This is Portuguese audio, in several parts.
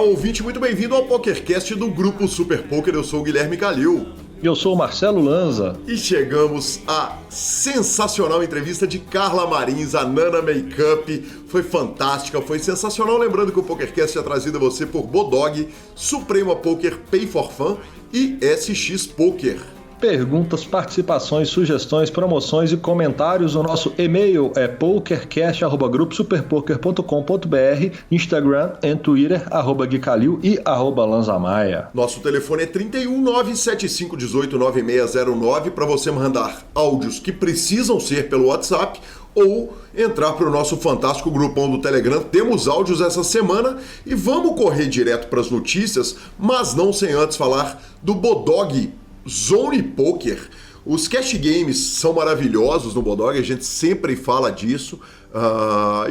ouvinte, muito bem-vindo ao PokerCast do Grupo Super Poker. Eu sou o Guilherme Calil. E eu sou o Marcelo Lanza. E chegamos à sensacional entrevista de Carla Marins, a Nana Makeup. Foi fantástica, foi sensacional. Lembrando que o PokerCast é trazido a você por Bodog, Suprema Poker Pay for Fun e SX Poker. Perguntas, participações, sugestões, promoções e comentários. O nosso e-mail é pokercast@gruposuperpoker.com.br, Instagram e Twitter, @guicalil e @lanzamaia. Nosso telefone é 31 975 18 9609 para você mandar áudios que precisam ser pelo WhatsApp ou entrar para o nosso fantástico grupão do Telegram. Temos áudios essa semana e vamos correr direto para as notícias, mas não sem antes falar do Bodog Zone Poker. Os cash games são maravilhosos no Bodog, a gente sempre fala disso.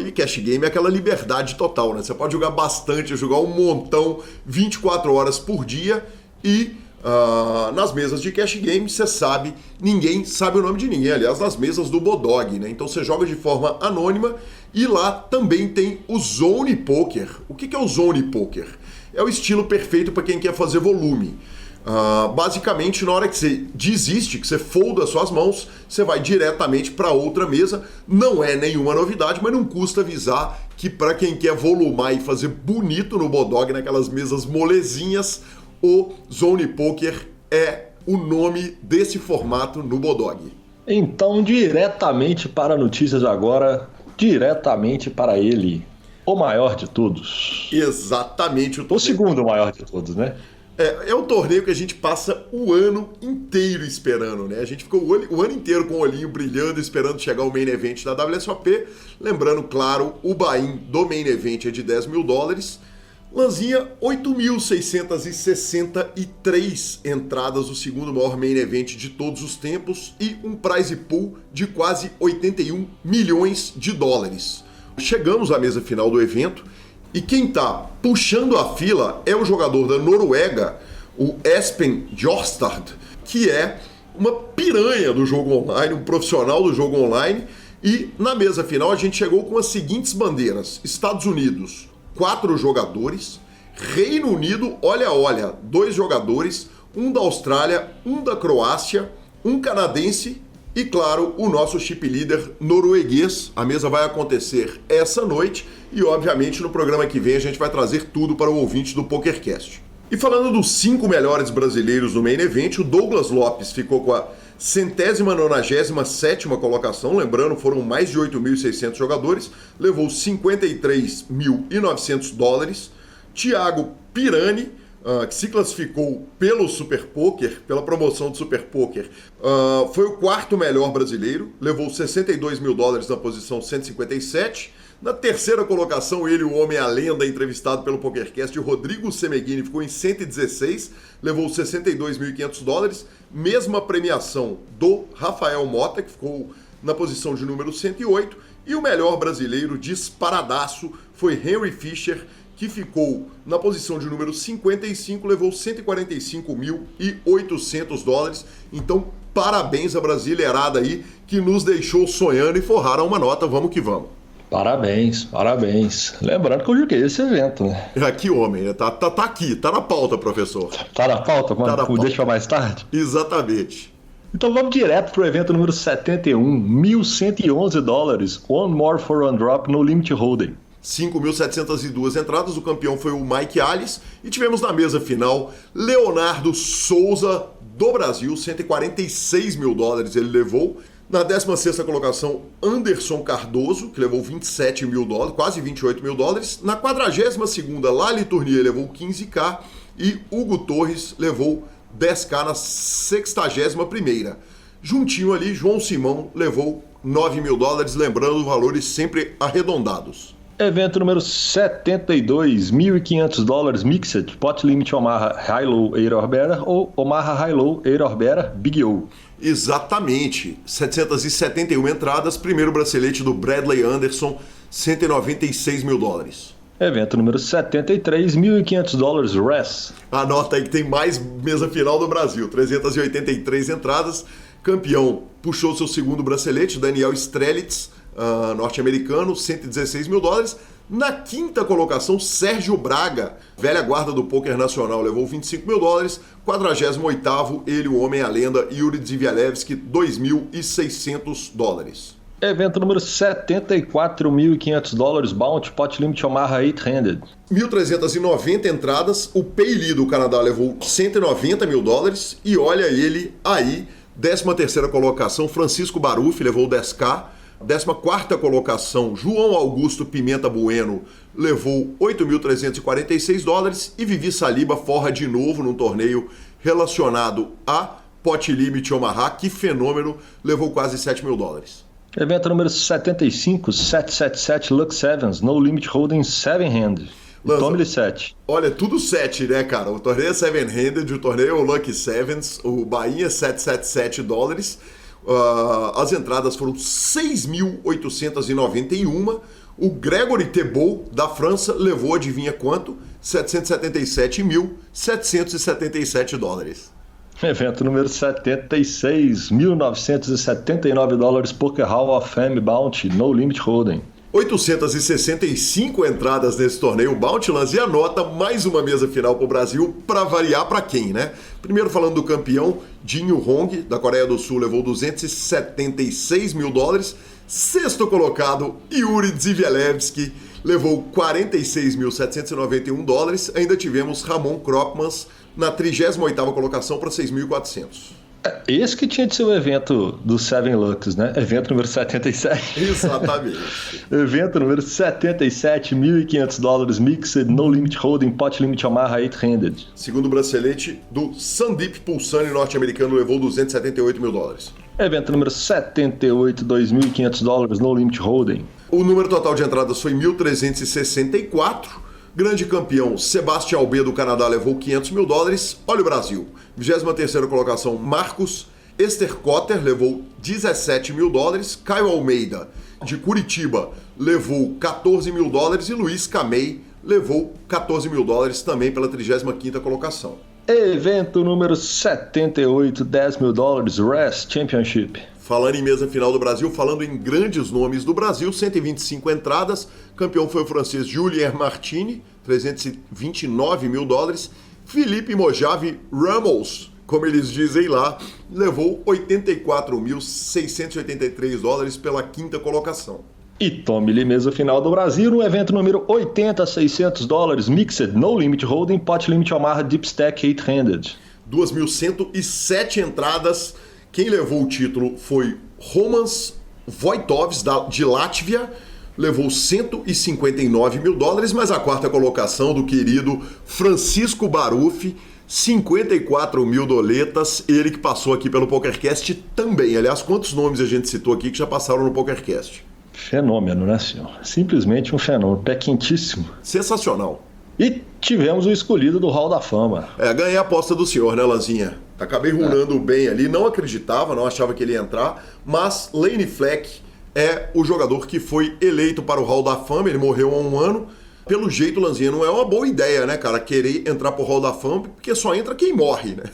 E cash game é aquela liberdade total, né? Você pode jogar bastante, jogar um montão 24 horas por dia e nas mesas de cash game, você sabe, ninguém sabe o nome de ninguém. Aliás, nas mesas do Bodog, né? Então você joga de forma anônima e lá também tem o Zone Poker. O que é o Zone Poker? É o estilo perfeito para quem quer fazer volume. Basicamente, na hora que você desiste, que você folda as suas mãos, você vai diretamente para outra mesa. Não é nenhuma novidade, mas não custa avisar que para quem quer volumar e fazer bonito no Bodog, naquelas mesas molezinhas, o Zone Poker é o nome desse formato no Bodog. Então, diretamente para notícias agora, diretamente para ele, o maior de todos. Exatamente. O segundo maior de todos, né? É um torneio que a gente passa o ano inteiro esperando, né? A gente ficou o ano inteiro com o olhinho brilhando, esperando chegar o main event da WSOP. Lembrando, claro, o buy-in do main event é de $10 mil. Lanzinha, 8.663 entradas, o segundo maior main event de todos os tempos e um prize pool de quase $81 milhões. Chegamos à mesa final do evento. E quem está puxando a fila é o jogador da Noruega, o Espen Jorstad, que é uma piranha do jogo online, um profissional do jogo online. E na mesa final a gente chegou com as seguintes bandeiras: Estados Unidos, 4 jogadores; Reino Unido, olha, 2 jogadores, um da Austrália, um da Croácia, um canadense e, claro, o nosso chip leader norueguês. A mesa vai acontecer essa noite e, obviamente, no programa que vem a gente vai trazer tudo para o ouvinte do PokerCast. E falando dos 5 melhores brasileiros no main event, o Douglas Lopes ficou com a 197ª colocação. Lembrando, foram mais de 8.600 jogadores, levou $52.900. Thiago Pirani, que se classificou pelo Super Poker, pela promoção do Super Poker, foi o 4º melhor brasileiro, levou $62 mil na posição 157. Na terceira colocação, ele, o homem, a lenda, entrevistado pelo PokerCast, o Rodrigo Semeghini, ficou em 116, levou $62.500. Mesma premiação do Rafael Mota, que ficou na posição de número 108. E o melhor brasileiro, disparadaço, foi Henry Fischer, que ficou na posição de número 55, levou $145.800. Então, parabéns à brasileirada aí, que nos deixou sonhando e forraram uma nota. Vamos que vamos. Parabéns. Lembrando que eu joguei esse evento, né? Que homem, né? Tá aqui, tá na pauta, professor. Tá na pauta, mano? Tá Deixa pra mais tarde? Exatamente. Então vamos direto pro evento número 71, $1.111, One More for One Drop no Limit Hold'em. 5.702 entradas, o campeão foi o Mike Alice. E tivemos na mesa final Leonardo Souza, do Brasil, $146 mil ele levou. Na 16ª colocação, Anderson Cardoso, que levou $27 mil, quase $28 mil. Na 42ª, Lali Tournier levou $15K e Hugo Torres levou $10K na 61ª. Juntinho ali, João Simão levou $9 mil, lembrando valores sempre arredondados. Evento número 72, $1.500 Mixed, Pot Limit Omaha High-Low Eight Better ou Omaha High-Low Eight Better Big O. Exatamente, 771 entradas, primeiro bracelete do Bradley Anderson, $196 mil. Evento número 73, $1.500 Res. Anota aí que tem mais mesa final do Brasil, 383 entradas, campeão puxou seu segundo bracelete, Daniel Strelitz, norte-americano, $116 mil. Na quinta colocação, Sérgio Braga, velha guarda do pôquer nacional, levou 25 mil dólares. 48º, ele, o homem, a lenda, Yuri Zivialevski, 2.600 dólares. Evento número 74.500 dólares, Bounty, Pot Limit Omaha 800. 1.390 entradas, o Pei Li do Canadá levou 190 mil dólares. E olha ele aí, 13ª colocação, Francisco Baruffi levou 10k. 14ª colocação, João Augusto Pimenta Bueno levou 8.346 dólares. E Vivi Saliba forra de novo num torneio relacionado a Pot Limit Omaha. Que fenômeno, levou quase 7 mil dólares. Evento número 75, 777 Lux Sevens, No Limit Hold'em 7-Hand. Tome-lhe 7. Olha, tudo 7, né, cara? O torneio é 7-Handed, o torneio é o Lucky Sevens, o Bahia 777 dólares. As entradas foram 6.891. O Gregory Thébault, da França, levou, adivinha quanto? 777.777 dólares. Evento número 76, 1.979 dólares, Poker Hall of Fame Bounty, No Limit Hold'em. 865 entradas nesse torneio Bounty, Lanz, e anota mais uma mesa final para o Brasil, para variar para quem, né? Primeiro falando do campeão, Jin Hong, da Coreia do Sul, levou 276 mil dólares. Sexto colocado, Yuri Zivialevski, levou 46.791 dólares. Ainda tivemos Ramon Kropmans na 38ª colocação para 6.400. Esse que tinha de ser o evento do Seven Lux, né? Evento número 77. Exatamente. Evento número 77, 1.500 dólares, Mixed, No Limit Hold'em, Pot Limit Omaha 800. Segundo bracelete do Sandeep Pulsani, norte-americano, levou 278 mil dólares. Evento número 78, 2.500 dólares, No Limit Hold'em. O número total de entradas foi 1.364. Grande campeão, Sebastião Albé do Canadá, levou 500 mil dólares. Olha o Brasil. 23ª colocação, Marcos Esther Cotter, levou 17 mil dólares. Caio Almeida, de Curitiba, levou 14 mil dólares. E Luiz Camei levou 14 mil dólares também pela 35ª colocação. Evento número 78, 10 mil dólares, RES Championship. Falando em mesa final do Brasil, falando em grandes nomes do Brasil, 125 entradas. Campeão foi o francês Julien Martini, 329 mil dólares. Felipe Mojave Ramos, como eles dizem lá, levou 84.683 dólares pela 5ª colocação. E tome-lhe mesa final do Brasil no evento número 80, 600 dólares, Mixed, No Limit Hold'em, Pot Limit Omaha Deep Stack 800. 2.107 entradas. Quem levou o título foi Romans Vojtovs, de Látvia, levou 159 mil dólares, mas a 4ª colocação do querido Francisco Baruffi, 54 mil doletas, ele que passou aqui pelo PokerCast também. Aliás, quantos nomes a gente citou aqui que já passaram no PokerCast? Fenômeno, né, senhor? Simplesmente um fenômeno, pé quentíssimo. Sensacional. E tivemos o escolhido do Hall da Fama. Ganhei a aposta do senhor, né, Lanzinha? Acabei runando bem ali, não acreditava, não achava que ele ia entrar, mas Lane Fleck é o jogador que foi eleito para o Hall da Fama, ele morreu há um ano. Pelo jeito, Lanzinha, não é uma boa ideia, né, cara, querer entrar para o Hall da Fama, porque só entra quem morre, né?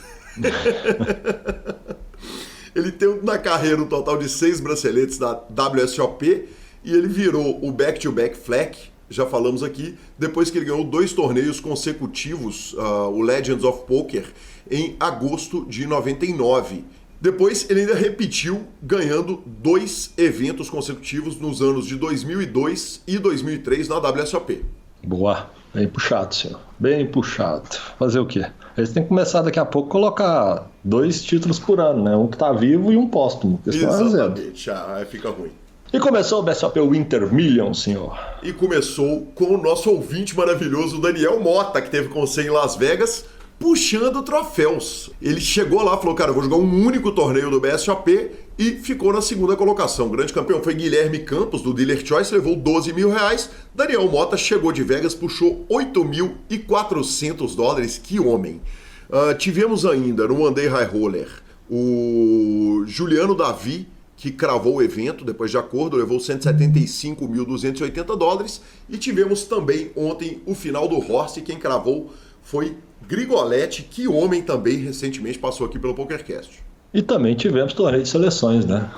Ele tem na carreira um total de 6 braceletes da WSOP e ele virou o back-to-back Fleck, já falamos aqui, depois que ele ganhou 2 torneios consecutivos, o Legends of Poker, em agosto de 99. Depois ele ainda repetiu, ganhando 2 eventos consecutivos nos anos de 2002 e 2003 na WSOP. Boa, bem puxado, senhor. Bem puxado. Fazer o quê? Eles têm que começar daqui a pouco a colocar 2 títulos por ano, né? Um que tá vivo e um póstumo. Exatamente, aí fica ruim. E começou o BSOP Winter Million, senhor. E começou com o nosso ouvinte maravilhoso, Daniel Mota, que teve com você em Las Vegas, puxando troféus. Ele chegou lá e falou, cara, eu vou jogar um único torneio do BSOP e ficou na 2ª colocação. O grande campeão foi Guilherme Campos, do Dealer Choice, levou 12 mil reais. Daniel Mota chegou de Vegas, puxou 8.400 dólares. Que homem! Tivemos ainda no One Day High Roller o Juliano Davi, que cravou o evento, depois de acordo, levou 175.280 dólares. E tivemos também ontem o final do Horse, quem cravou foi Grigoletti, que homem também recentemente passou aqui pelo PokerCast. E também tivemos torneio de seleções, né?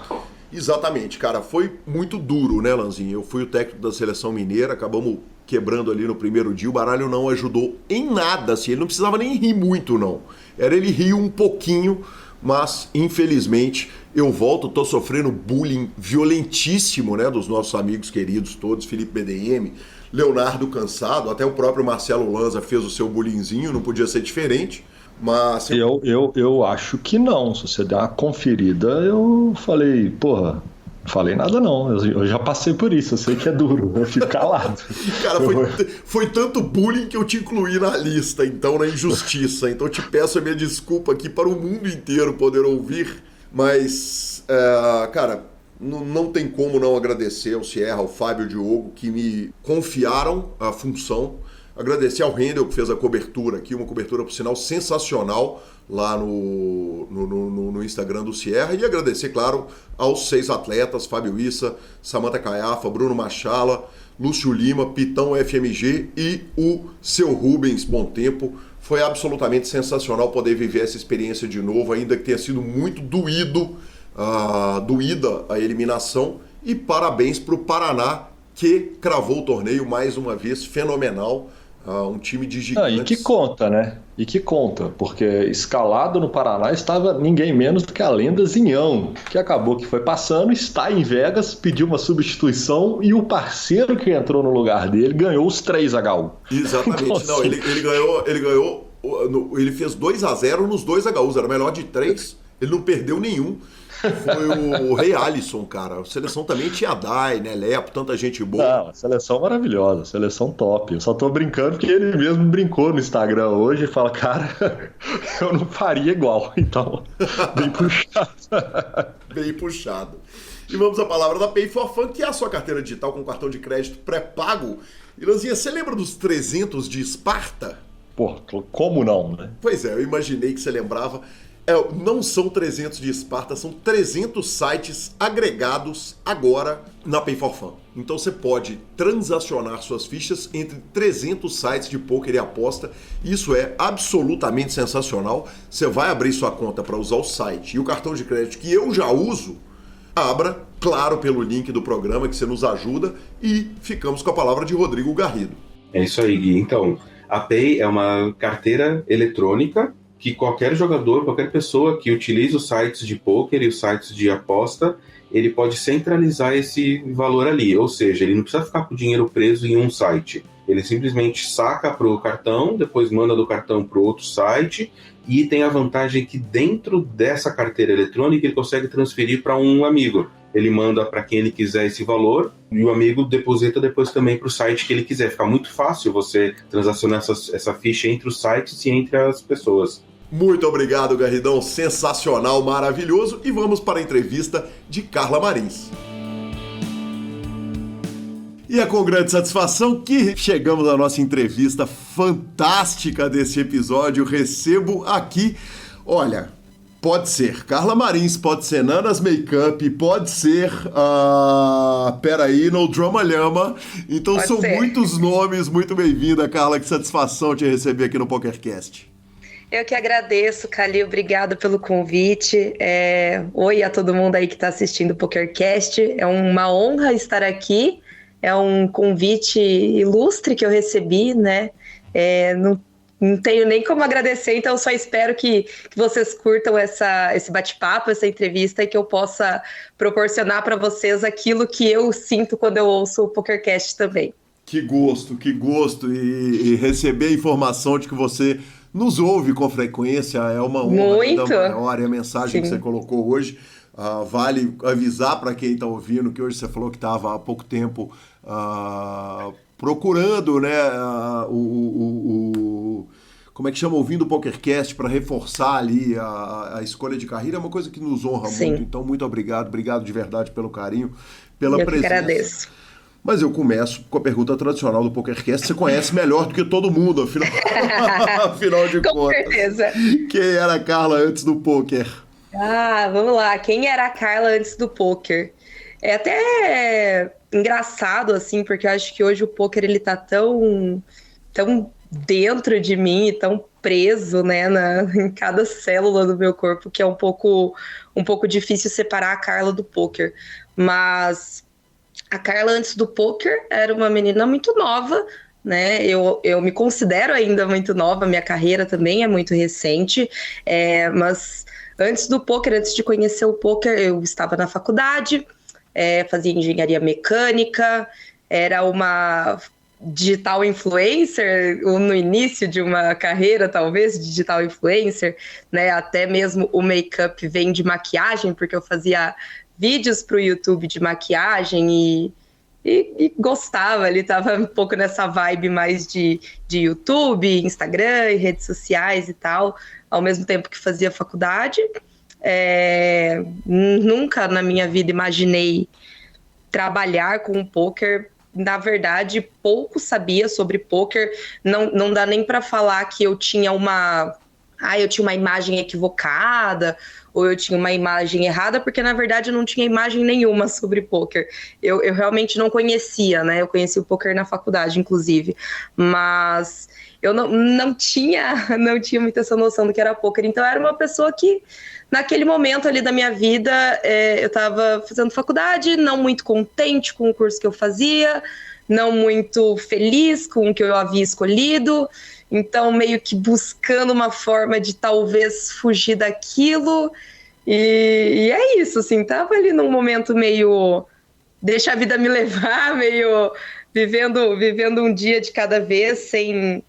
Exatamente, cara. Foi muito duro, né, Lanzinho? Eu fui o técnico da Seleção Mineira, acabamos quebrando ali no primeiro dia. O baralho não ajudou em nada, assim. Ele não precisava nem rir muito, não. Era ele rir um pouquinho, mas, infelizmente, eu volto, tô sofrendo bullying violentíssimo, né, dos nossos amigos queridos todos, Felipe BDM, Leonardo Cansado, até o próprio Marcelo Lanza fez o seu bullyingzinho, não podia ser diferente. Mas eu acho que não. Se você der uma conferida, eu falei, porra, não falei nada não. Eu já passei por isso, eu sei que é duro, eu fico calado. Cara, foi tanto bullying que eu te incluí na lista, então, na injustiça. Então eu te peço a minha desculpa aqui para o mundo inteiro poder ouvir, mas, cara, não tem como não agradecer ao Sierra, ao Fábio e ao Diogo, que me confiaram a função. Agradecer ao Rendel, que fez a cobertura aqui, uma cobertura, por sinal, sensacional lá no Instagram do Sierra. E agradecer, claro, aos 6 atletas, Fábio Issa, Samantha Caiafa, Bruno Machala, Lúcio Lima, Pitão FMG e o seu Rubens Bom Tempo. Foi absolutamente sensacional poder viver essa experiência de novo, ainda que tenha sido muito doída a eliminação. E parabéns para o Paraná, que cravou o torneio mais uma vez, fenomenal. Um time de gigantes. E que conta, né? E que conta, porque escalado no Paraná estava ninguém menos do que a lenda Zinhão, que acabou que foi passando, está em Vegas, pediu uma substituição e o parceiro que entrou no lugar dele ganhou os 3 HU. Exatamente. Então, não, ele ganhou, ele fez 2-0 nos 2 HUs, era melhor de 3, ele não perdeu nenhum. Foi o Rei Alisson, cara. A seleção também tinha Dai, né? Lepo, tanta gente boa. Não, a seleção maravilhosa, a seleção top. Eu só tô brincando porque ele mesmo brincou no Instagram hoje e fala, cara, eu não faria igual. Então, bem puxado. Bem puxado. E vamos à palavra da Pay for Fun, que é a sua carteira digital com cartão de crédito pré-pago. E, Lanzinha, você lembra dos 300 de Esparta? Pô, como não, né? Pois é, eu imaginei que você lembrava. Não são 300 de Esparta, são 300 sites agregados agora na Pay for Fun. Então você pode transacionar suas fichas entre 300 sites de pôquer e aposta. Isso é absolutamente sensacional. Você vai abrir sua conta para usar o site e o cartão de crédito que eu já uso. Abra, claro, pelo link do programa que você nos ajuda, e ficamos com a palavra de Rodrigo Garrido. É isso aí, Gui. Então, a Pay é uma carteira eletrônica que qualquer jogador, qualquer pessoa que utilize os sites de pôquer e os sites de aposta, ele pode centralizar esse valor ali. Ou seja, ele não precisa ficar com o dinheiro preso em um site. Ele simplesmente saca para o cartão, depois manda do cartão para o outro site, e tem a vantagem que dentro dessa carteira eletrônica ele consegue transferir para um amigo. Ele manda para quem ele quiser esse valor e o amigo deposita depois também para o site que ele quiser. Fica muito fácil você transacionar essa ficha entre os sites e entre as pessoas. Muito obrigado, Garridão. Sensacional, maravilhoso. E vamos para a entrevista de Carla Marins. E é com grande satisfação que chegamos à nossa entrevista fantástica desse episódio. Recebo aqui, olha, pode ser Carla Marins, pode ser Nanas Makeup, pode ser, peraí, No Drama Lhama. Então pode são ser. Muitos nomes. Muito bem-vinda, Carla. Que satisfação te receber aqui no PokerCast. Eu que agradeço, Calil, obrigada pelo convite. Oi a todo mundo aí que está assistindo o PokerCast. É uma honra estar aqui. É um convite ilustre que eu recebi, né? Não tenho nem como agradecer, então eu só espero que vocês curtam esse bate-papo, essa entrevista, e que eu possa proporcionar para vocês aquilo que eu sinto quando eu ouço o PokerCast também. Que gosto. E receber a informação de que você nos ouve com frequência é uma honra ainda maior. E a mensagem Sim. que você colocou hoje, vale avisar para quem está ouvindo que hoje você falou que estava há pouco tempo procurando, né, como é que chama? Ouvindo o PokerCast para reforçar ali a escolha de carreira. É uma coisa que nos honra Sim. muito. Então, muito obrigado de verdade pelo carinho, pela presença. Eu que agradeço. Mas eu começo com a pergunta tradicional do PokerCast. Você conhece melhor do que todo mundo, afinal de contas. Com certeza. Quem era a Carla antes do poker? Vamos lá. Quem era a Carla antes do poker? É até engraçado, assim, porque eu acho que hoje o poker ele tá tão dentro de mim e tão preso, né, em cada célula do meu corpo, que é um pouco difícil separar a Carla do poker. Mas a Carla, antes do poker, era uma menina muito nova, né? Eu me considero ainda muito nova, minha carreira também é muito recente, mas antes do poker, antes de conhecer o poker, eu estava na faculdade, fazia engenharia mecânica, era uma digital influencer, ou no início de uma carreira, talvez, digital influencer, né? Até mesmo o make-up vem de maquiagem, porque eu fazia vídeos para o YouTube de maquiagem e gostava, ele estava um pouco nessa vibe mais de YouTube, Instagram e redes sociais e tal, ao mesmo tempo que fazia faculdade. Nunca na minha vida imaginei trabalhar com o poker. Na verdade, pouco sabia sobre poker, não dá nem para falar que eu tinha uma imagem equivocada, ou eu tinha uma imagem errada, porque na verdade eu não tinha imagem nenhuma sobre poker. Eu realmente não conhecia, né? Eu conheci o poker na faculdade, inclusive, mas eu não tinha muita essa noção do que era poker. Então eu era uma pessoa que, naquele momento ali da minha vida, eu estava fazendo faculdade, não muito contente com o curso que eu fazia, não muito feliz com o que eu havia escolhido, então meio que buscando uma forma de talvez fugir daquilo, e é isso, assim, tava ali num momento meio deixa a vida me levar, meio vivendo um dia de cada vez, sem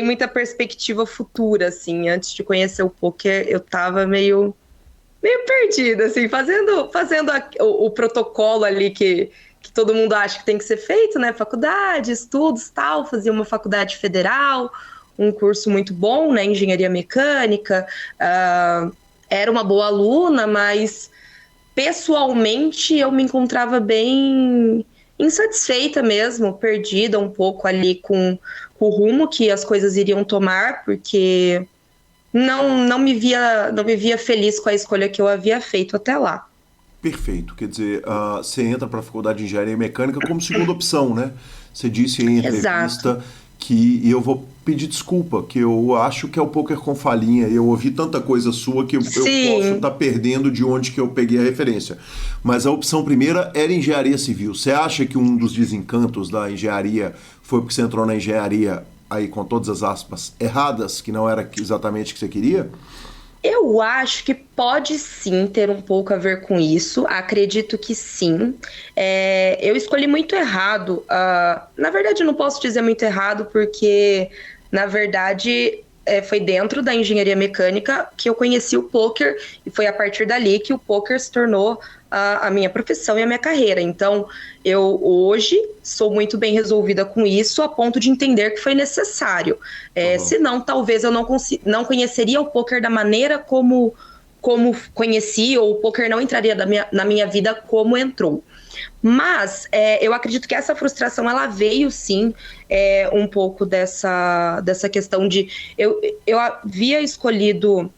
muita perspectiva futura, assim. Antes de conhecer o poker, eu tava meio perdida, assim, fazendo o protocolo ali que todo mundo acha que tem que ser feito, né? Faculdade, estudos, tal. Fazia uma faculdade federal, um curso muito bom, né? Engenharia mecânica. Era uma boa aluna, mas pessoalmente eu me encontrava bem insatisfeita mesmo, perdida um pouco ali com o rumo que as coisas iriam tomar, porque não me via feliz com a escolha que eu havia feito até lá. Perfeito. Quer dizer, você entra para a faculdade de engenharia mecânica como segunda opção, né? Você disse em entrevista e eu vou pedir desculpa, que eu acho que é o poker com falinha. Eu ouvi tanta coisa sua que eu posso estar perdendo de onde que eu peguei a referência. Mas a opção primeira era engenharia civil. Você acha que um dos desencantos da engenharia foi porque você entrou na engenharia, aí com todas as aspas, erradas, que não era exatamente o que você queria? Eu acho que pode sim ter um pouco a ver com isso, acredito que sim. Eu escolhi muito errado, na verdade eu não posso dizer muito errado, porque na verdade foi dentro da engenharia mecânica que eu conheci o poker, e foi a partir dali que o poker se tornou a minha profissão e a minha carreira. Então, eu hoje sou muito bem resolvida com isso, a ponto de entender que foi necessário. Senão, talvez eu não conheceria o poker da maneira como conheci, ou o poker não entraria na minha vida como entrou. Mas eu acredito que essa frustração, ela veio sim um pouco dessa questão de... Eu havia escolhido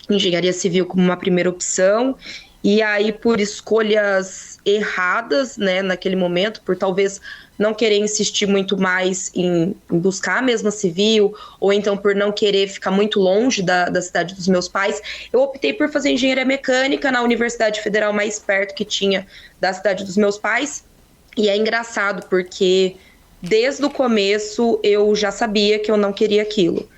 engenharia civil como uma primeira opção, e aí por escolhas erradas, né, naquele momento, por talvez não querer insistir muito mais em buscar a mesma civil, ou então por não querer ficar muito longe da cidade dos meus pais, eu optei por fazer engenharia mecânica na Universidade Federal mais perto que tinha da cidade dos meus pais. E é engraçado porque desde o começo eu já sabia que eu não queria aquilo.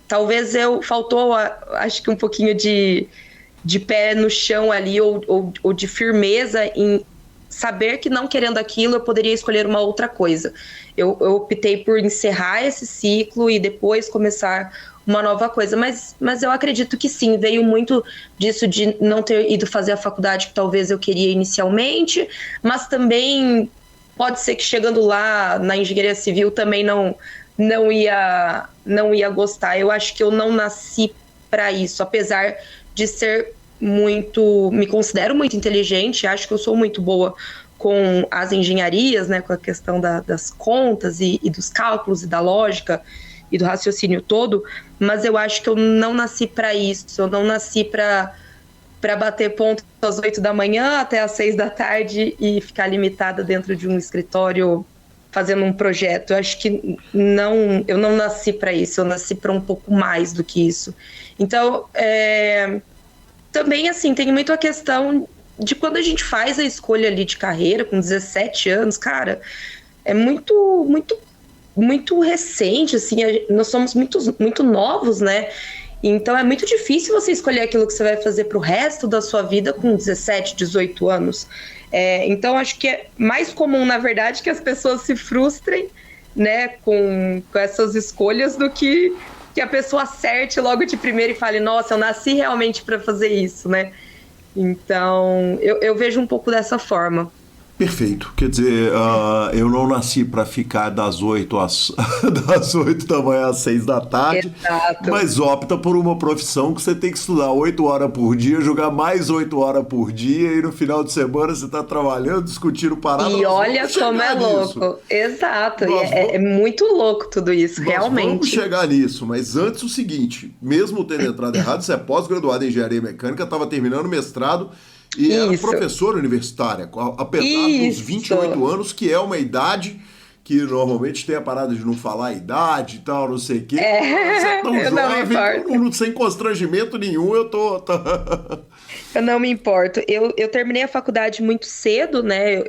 Talvez faltou, acho que um pouquinho de pé no chão ali, ou de firmeza em saber que não querendo aquilo eu poderia escolher uma outra coisa. Eu optei por encerrar esse ciclo e depois começar uma nova coisa, mas eu acredito que sim, veio muito disso de não ter ido fazer a faculdade que talvez eu queria inicialmente, mas também pode ser que chegando lá na engenharia civil também não ia gostar. Eu acho que eu não nasci para isso, apesar de ser me considero muito inteligente, acho que eu sou muito boa com as engenharias, né, com a questão das contas e dos cálculos e da lógica e do raciocínio todo, mas eu acho que eu não nasci para isso, eu não nasci para bater ponto às 8 da manhã até às 6 da tarde e ficar limitada dentro de um escritório fazendo um projeto. Eu acho que eu não nasci para isso, eu nasci para um pouco mais do que isso. Então, também, assim, tem muito a questão de quando a gente faz a escolha ali de carreira, com 17 anos, cara, é muito, muito, muito recente, assim, nós somos muito novos, né? Então é muito difícil você escolher aquilo que você vai fazer pro resto da sua vida com 17, 18 anos. Então acho que é mais comum, na verdade, que as pessoas se frustrem, né, com essas escolhas do que a pessoa acerte logo de primeira e fale, nossa, eu nasci realmente para fazer isso, né? Então eu vejo um pouco dessa forma. Perfeito. Quer dizer, eu não nasci para ficar das 8 da manhã às 6 da tarde, Exato. Mas opta por uma profissão que você tem que estudar 8 horas por dia, jogar mais 8 horas por dia, e no final de semana você está trabalhando, discutindo parada. E olha como é louco. Exato. É muito louco tudo isso, realmente. Vamos chegar nisso, mas antes o seguinte, mesmo tendo entrado errado, você é pós-graduado em Engenharia Mecânica, estava terminando o mestrado, e era professora universitária, apesar dos 28 anos, que é uma idade que normalmente tem a parada de não falar a idade e tal, não sei o quê. Você é tão jovem, sem constrangimento nenhum, eu tô... Eu não me importo. Eu terminei a faculdade muito cedo, né?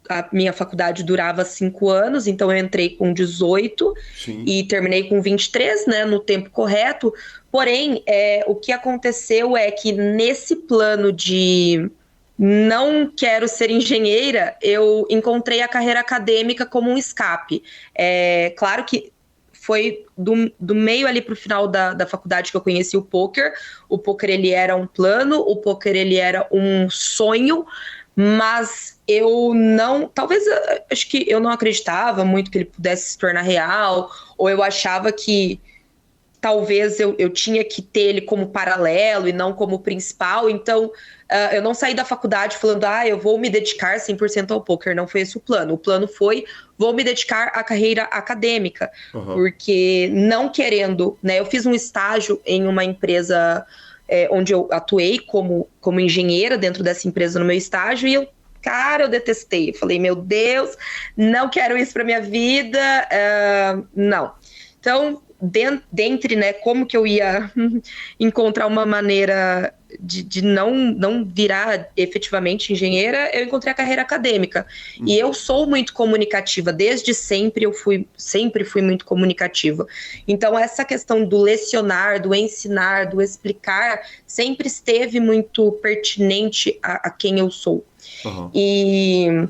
A minha faculdade durava 5 anos, então eu entrei com 18. Sim. E terminei com 23, né? No tempo correto. Porém, o que aconteceu é que nesse plano de não quero ser engenheira, eu encontrei a carreira acadêmica como um escape. Claro que foi do meio ali para o final da faculdade que eu conheci o poker. O poker, ele era um plano, o poker, ele era um sonho, mas eu não... Talvez, acho que eu não acreditava muito que ele pudesse se tornar real, ou eu achava que talvez eu tinha que ter ele como paralelo e não como principal. Então, eu não saí da faculdade falando, eu vou me dedicar 100% ao poker. Não foi esse o plano. O plano foi, vou me dedicar à carreira acadêmica. Uhum. Porque não querendo, né? Eu fiz um estágio em uma empresa onde eu atuei como engenheira dentro dessa empresa no meu estágio, e eu detestei. Eu falei, meu Deus, não quero isso para minha vida. Não. Então, dentre, né, como que eu ia encontrar uma maneira de não virar efetivamente engenheira, eu encontrei a carreira acadêmica. E eu sou muito comunicativa, desde sempre sempre fui muito comunicativa. Então essa questão do lecionar, do ensinar, do explicar, sempre esteve muito pertinente a quem eu sou. Uhum. E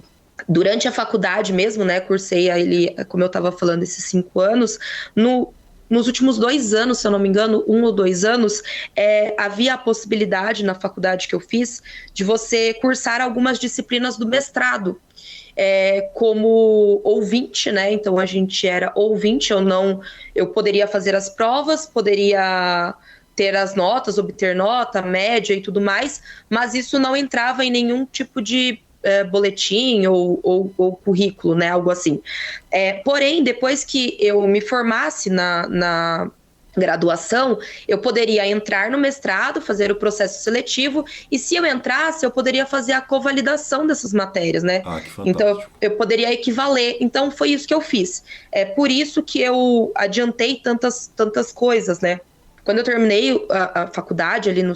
durante a faculdade mesmo, né, cursei ali, como eu estava falando, esses 5 anos, nos últimos 2 anos, se eu não me engano, 1 ou 2 anos, havia a possibilidade na faculdade que eu fiz de você cursar algumas disciplinas do mestrado como ouvinte, né? Então a gente era ouvinte, eu poderia fazer as provas, poderia ter as notas, obter nota, média e tudo mais, mas isso não entrava em nenhum tipo de boletim ou currículo, né, algo assim. Porém, depois que eu me formasse na graduação, eu poderia entrar no mestrado, fazer o processo seletivo, e se eu entrasse, eu poderia fazer a convalidação dessas matérias, né? Que fantástico. Então, eu poderia equivaler. Então, foi isso que eu fiz. Por isso que eu adiantei tantas coisas, né? Quando eu terminei a faculdade, ali em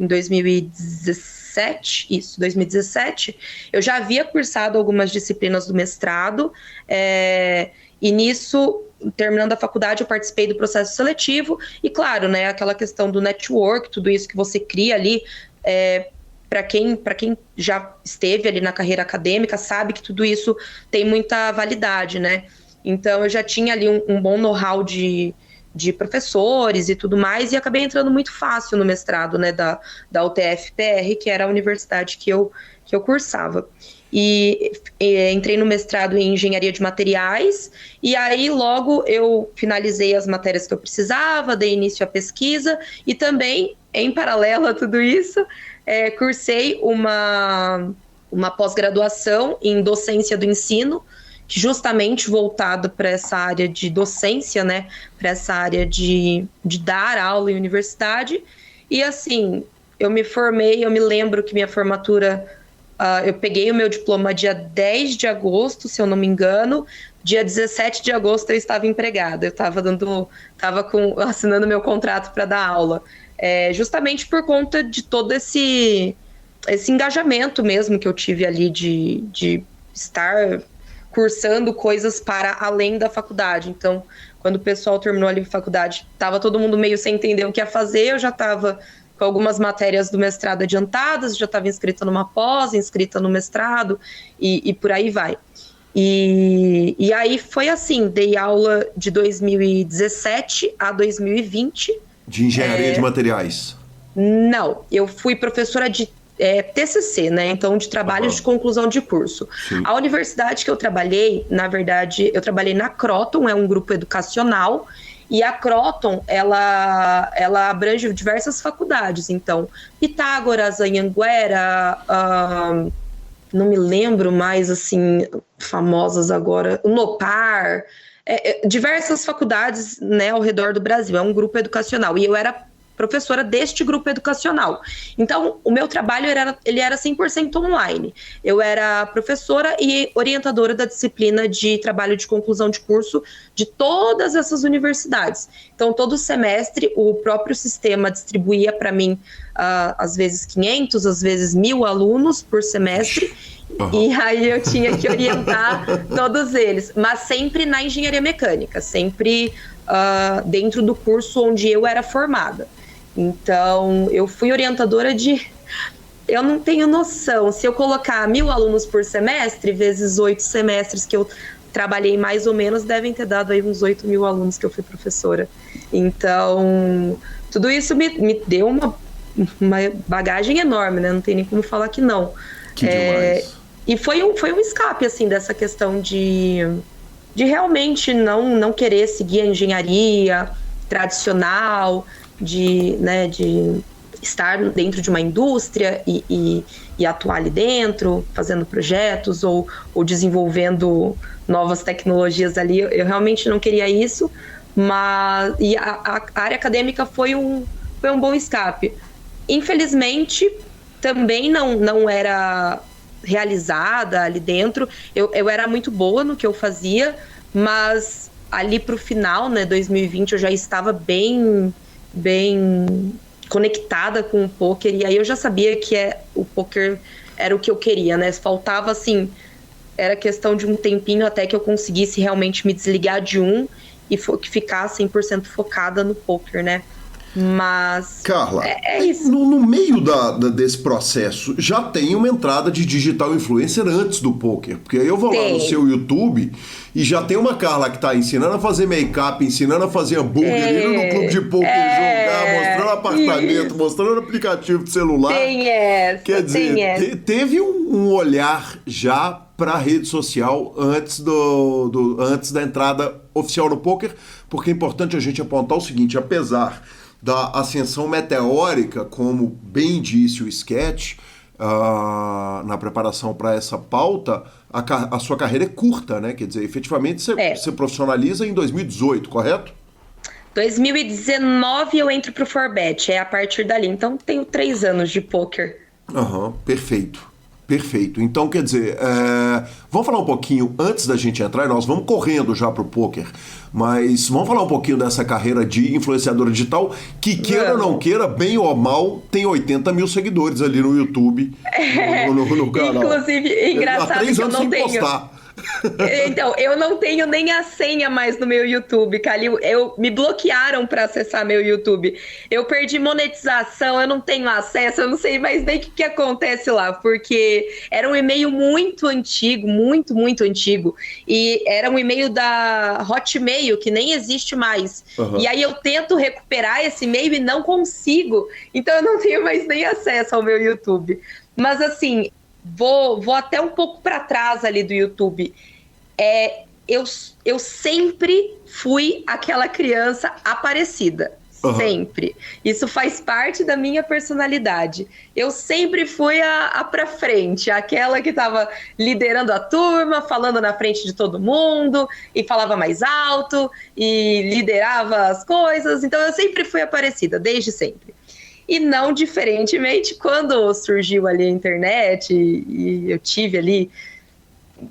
2017, eu já havia cursado algumas disciplinas do mestrado, e nisso, terminando a faculdade, eu participei do processo seletivo, e claro, né, aquela questão do network, tudo isso que você cria ali, para quem já esteve ali na carreira acadêmica, sabe que tudo isso tem muita validade, né? Então, eu já tinha ali um bom know-how de professores e tudo mais, e acabei entrando muito fácil no mestrado, né, da UTF-PR, que era a universidade que eu cursava. E entrei no mestrado em engenharia de materiais, e aí logo eu finalizei as matérias que eu precisava, dei início à pesquisa, e também, em paralelo a tudo isso, cursei uma pós-graduação em docência do ensino, justamente voltado para essa área de docência, né, para essa área de dar aula em universidade. E assim, eu me formei, eu me lembro que minha formatura Eu peguei o meu diploma dia 10 de agosto, se eu não me engano. Dia 17 de agosto eu estava empregada. Eu estava assinando meu contrato para dar aula. Justamente por conta de todo esse engajamento mesmo que eu tive ali de estar cursando coisas para além da faculdade. Então, quando o pessoal terminou ali a faculdade, estava todo mundo meio sem entender o que ia fazer. Eu já estava com algumas matérias do mestrado adiantadas, já estava inscrita numa pós, inscrita no mestrado, e por aí vai. E aí foi assim, dei aula de 2017 a 2020. De engenharia de materiais? Não, eu fui professora de TCC, né? Então, de trabalho de conclusão de curso. Sim. A universidade que eu trabalhei, na verdade, eu trabalhei na Kroton, é um grupo educacional, e a Kroton, ela abrange diversas faculdades. Então, Pitágoras, Anhanguera, não me lembro mais, assim, famosas agora, Unopar, diversas faculdades, né, ao redor do Brasil. É um grupo educacional. E eu era professora deste grupo educacional. Então, o meu trabalho ele era 100% online. Eu era professora e orientadora da disciplina de trabalho de conclusão de curso de todas essas universidades. Então, todo semestre, o próprio sistema distribuía para mim, às vezes 500, às vezes 1.000 alunos por semestre, e aí eu tinha que orientar todos eles, mas sempre na engenharia mecânica, sempre dentro do curso onde eu era formada. Então, eu fui orientadora eu não tenho noção, se eu colocar 1.000 alunos por semestre, vezes 8 semestres que eu trabalhei mais ou menos, devem ter dado aí uns 8.000 alunos que eu fui professora. Então, tudo isso me deu uma bagagem enorme, né? Não tem nem como falar que não. Que demais. E foi um escape, assim, dessa questão de realmente não querer seguir a engenharia tradicional, de estar dentro de uma indústria e atuar ali dentro, fazendo projetos ou desenvolvendo novas tecnologias ali. Eu realmente não queria isso, mas a área acadêmica foi um bom escape. Infelizmente, também não era realizada ali dentro. Eu era muito boa no que eu fazia, mas ali para o final, né, 2020, eu já estava bem conectada com o poker, e aí eu já sabia que o poker era o que eu queria, né? Faltava, assim, era questão de um tempinho até que eu conseguisse realmente me desligar de e ficar 100% focada no poker, né? Mas Carla, é isso. No meio desse processo, já tem uma entrada de digital influencer antes do poker. Porque aí eu vou lá no seu YouTube e já tem uma Carla que está ensinando a fazer make-up, ensinando a fazer hambúrguer, indo no clube de poker jogar, mostrando apartamento, mostrando aplicativo de celular. Tem essa. Quer dizer, teve um olhar já para a rede social antes da entrada oficial no poker, porque é importante a gente apontar o seguinte: apesar da ascensão meteórica, como bem disse o Sketch, na preparação para essa pauta, a sua carreira é curta, né? Quer dizer, efetivamente você profissionaliza em 2018, correto? 2019 eu entro pro Forbet, a partir dali. Então tenho 3 anos de poker. Perfeito. Então, quer dizer, vamos falar um pouquinho, antes da gente entrar, e nós vamos correndo já pro poker, mas vamos falar um pouquinho dessa carreira de influenciadora digital, que queira ou não queira, bem ou mal, tem 80 mil seguidores ali no YouTube, no canal. Inclusive, engraçado há 3 que eu anos não tenho... postar. Então, eu não tenho nem a senha mais no meu YouTube, Calil. Me bloquearam para acessar meu YouTube. Eu perdi monetização, eu não tenho acesso, eu não sei mais nem o que acontece lá, porque era um e-mail muito antigo, muito, muito antigo. E era um e-mail da Hotmail, que nem existe mais. E aí eu tento recuperar esse e-mail e não consigo. Então eu não tenho mais nem acesso ao meu YouTube. Mas assim... Vou até um pouco para trás ali do YouTube. Eu sempre fui aquela criança aparecida. Sempre. Isso faz parte da minha personalidade. Eu sempre fui a pra frente, aquela que estava liderando a turma, falando na frente de todo mundo, e falava mais alto, e liderava as coisas. Então eu sempre fui aparecida, desde sempre. E não diferentemente, quando surgiu ali a internet e eu tive ali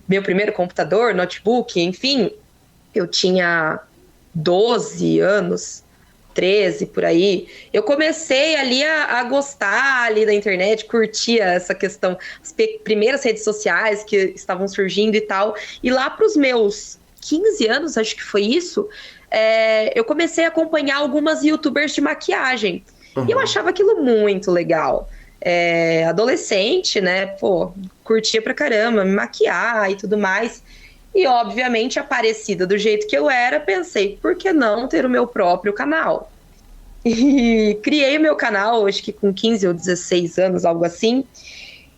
meu primeiro computador, notebook, enfim, eu tinha 12 anos, 13 por aí, eu comecei ali a gostar ali da internet, curtia essa questão, as primeiras redes sociais que estavam surgindo e tal, e lá para os meus 15 anos, acho que foi isso, eu comecei a acompanhar algumas youtubers de maquiagem, e eu achava aquilo muito legal. Adolescente, né, pô, curtia pra caramba, me maquiar e tudo mais. E, obviamente, Aparecida do jeito que eu era, pensei, por que não ter o meu próprio canal? E criei o meu canal, acho que com 15 ou 16 anos, algo assim.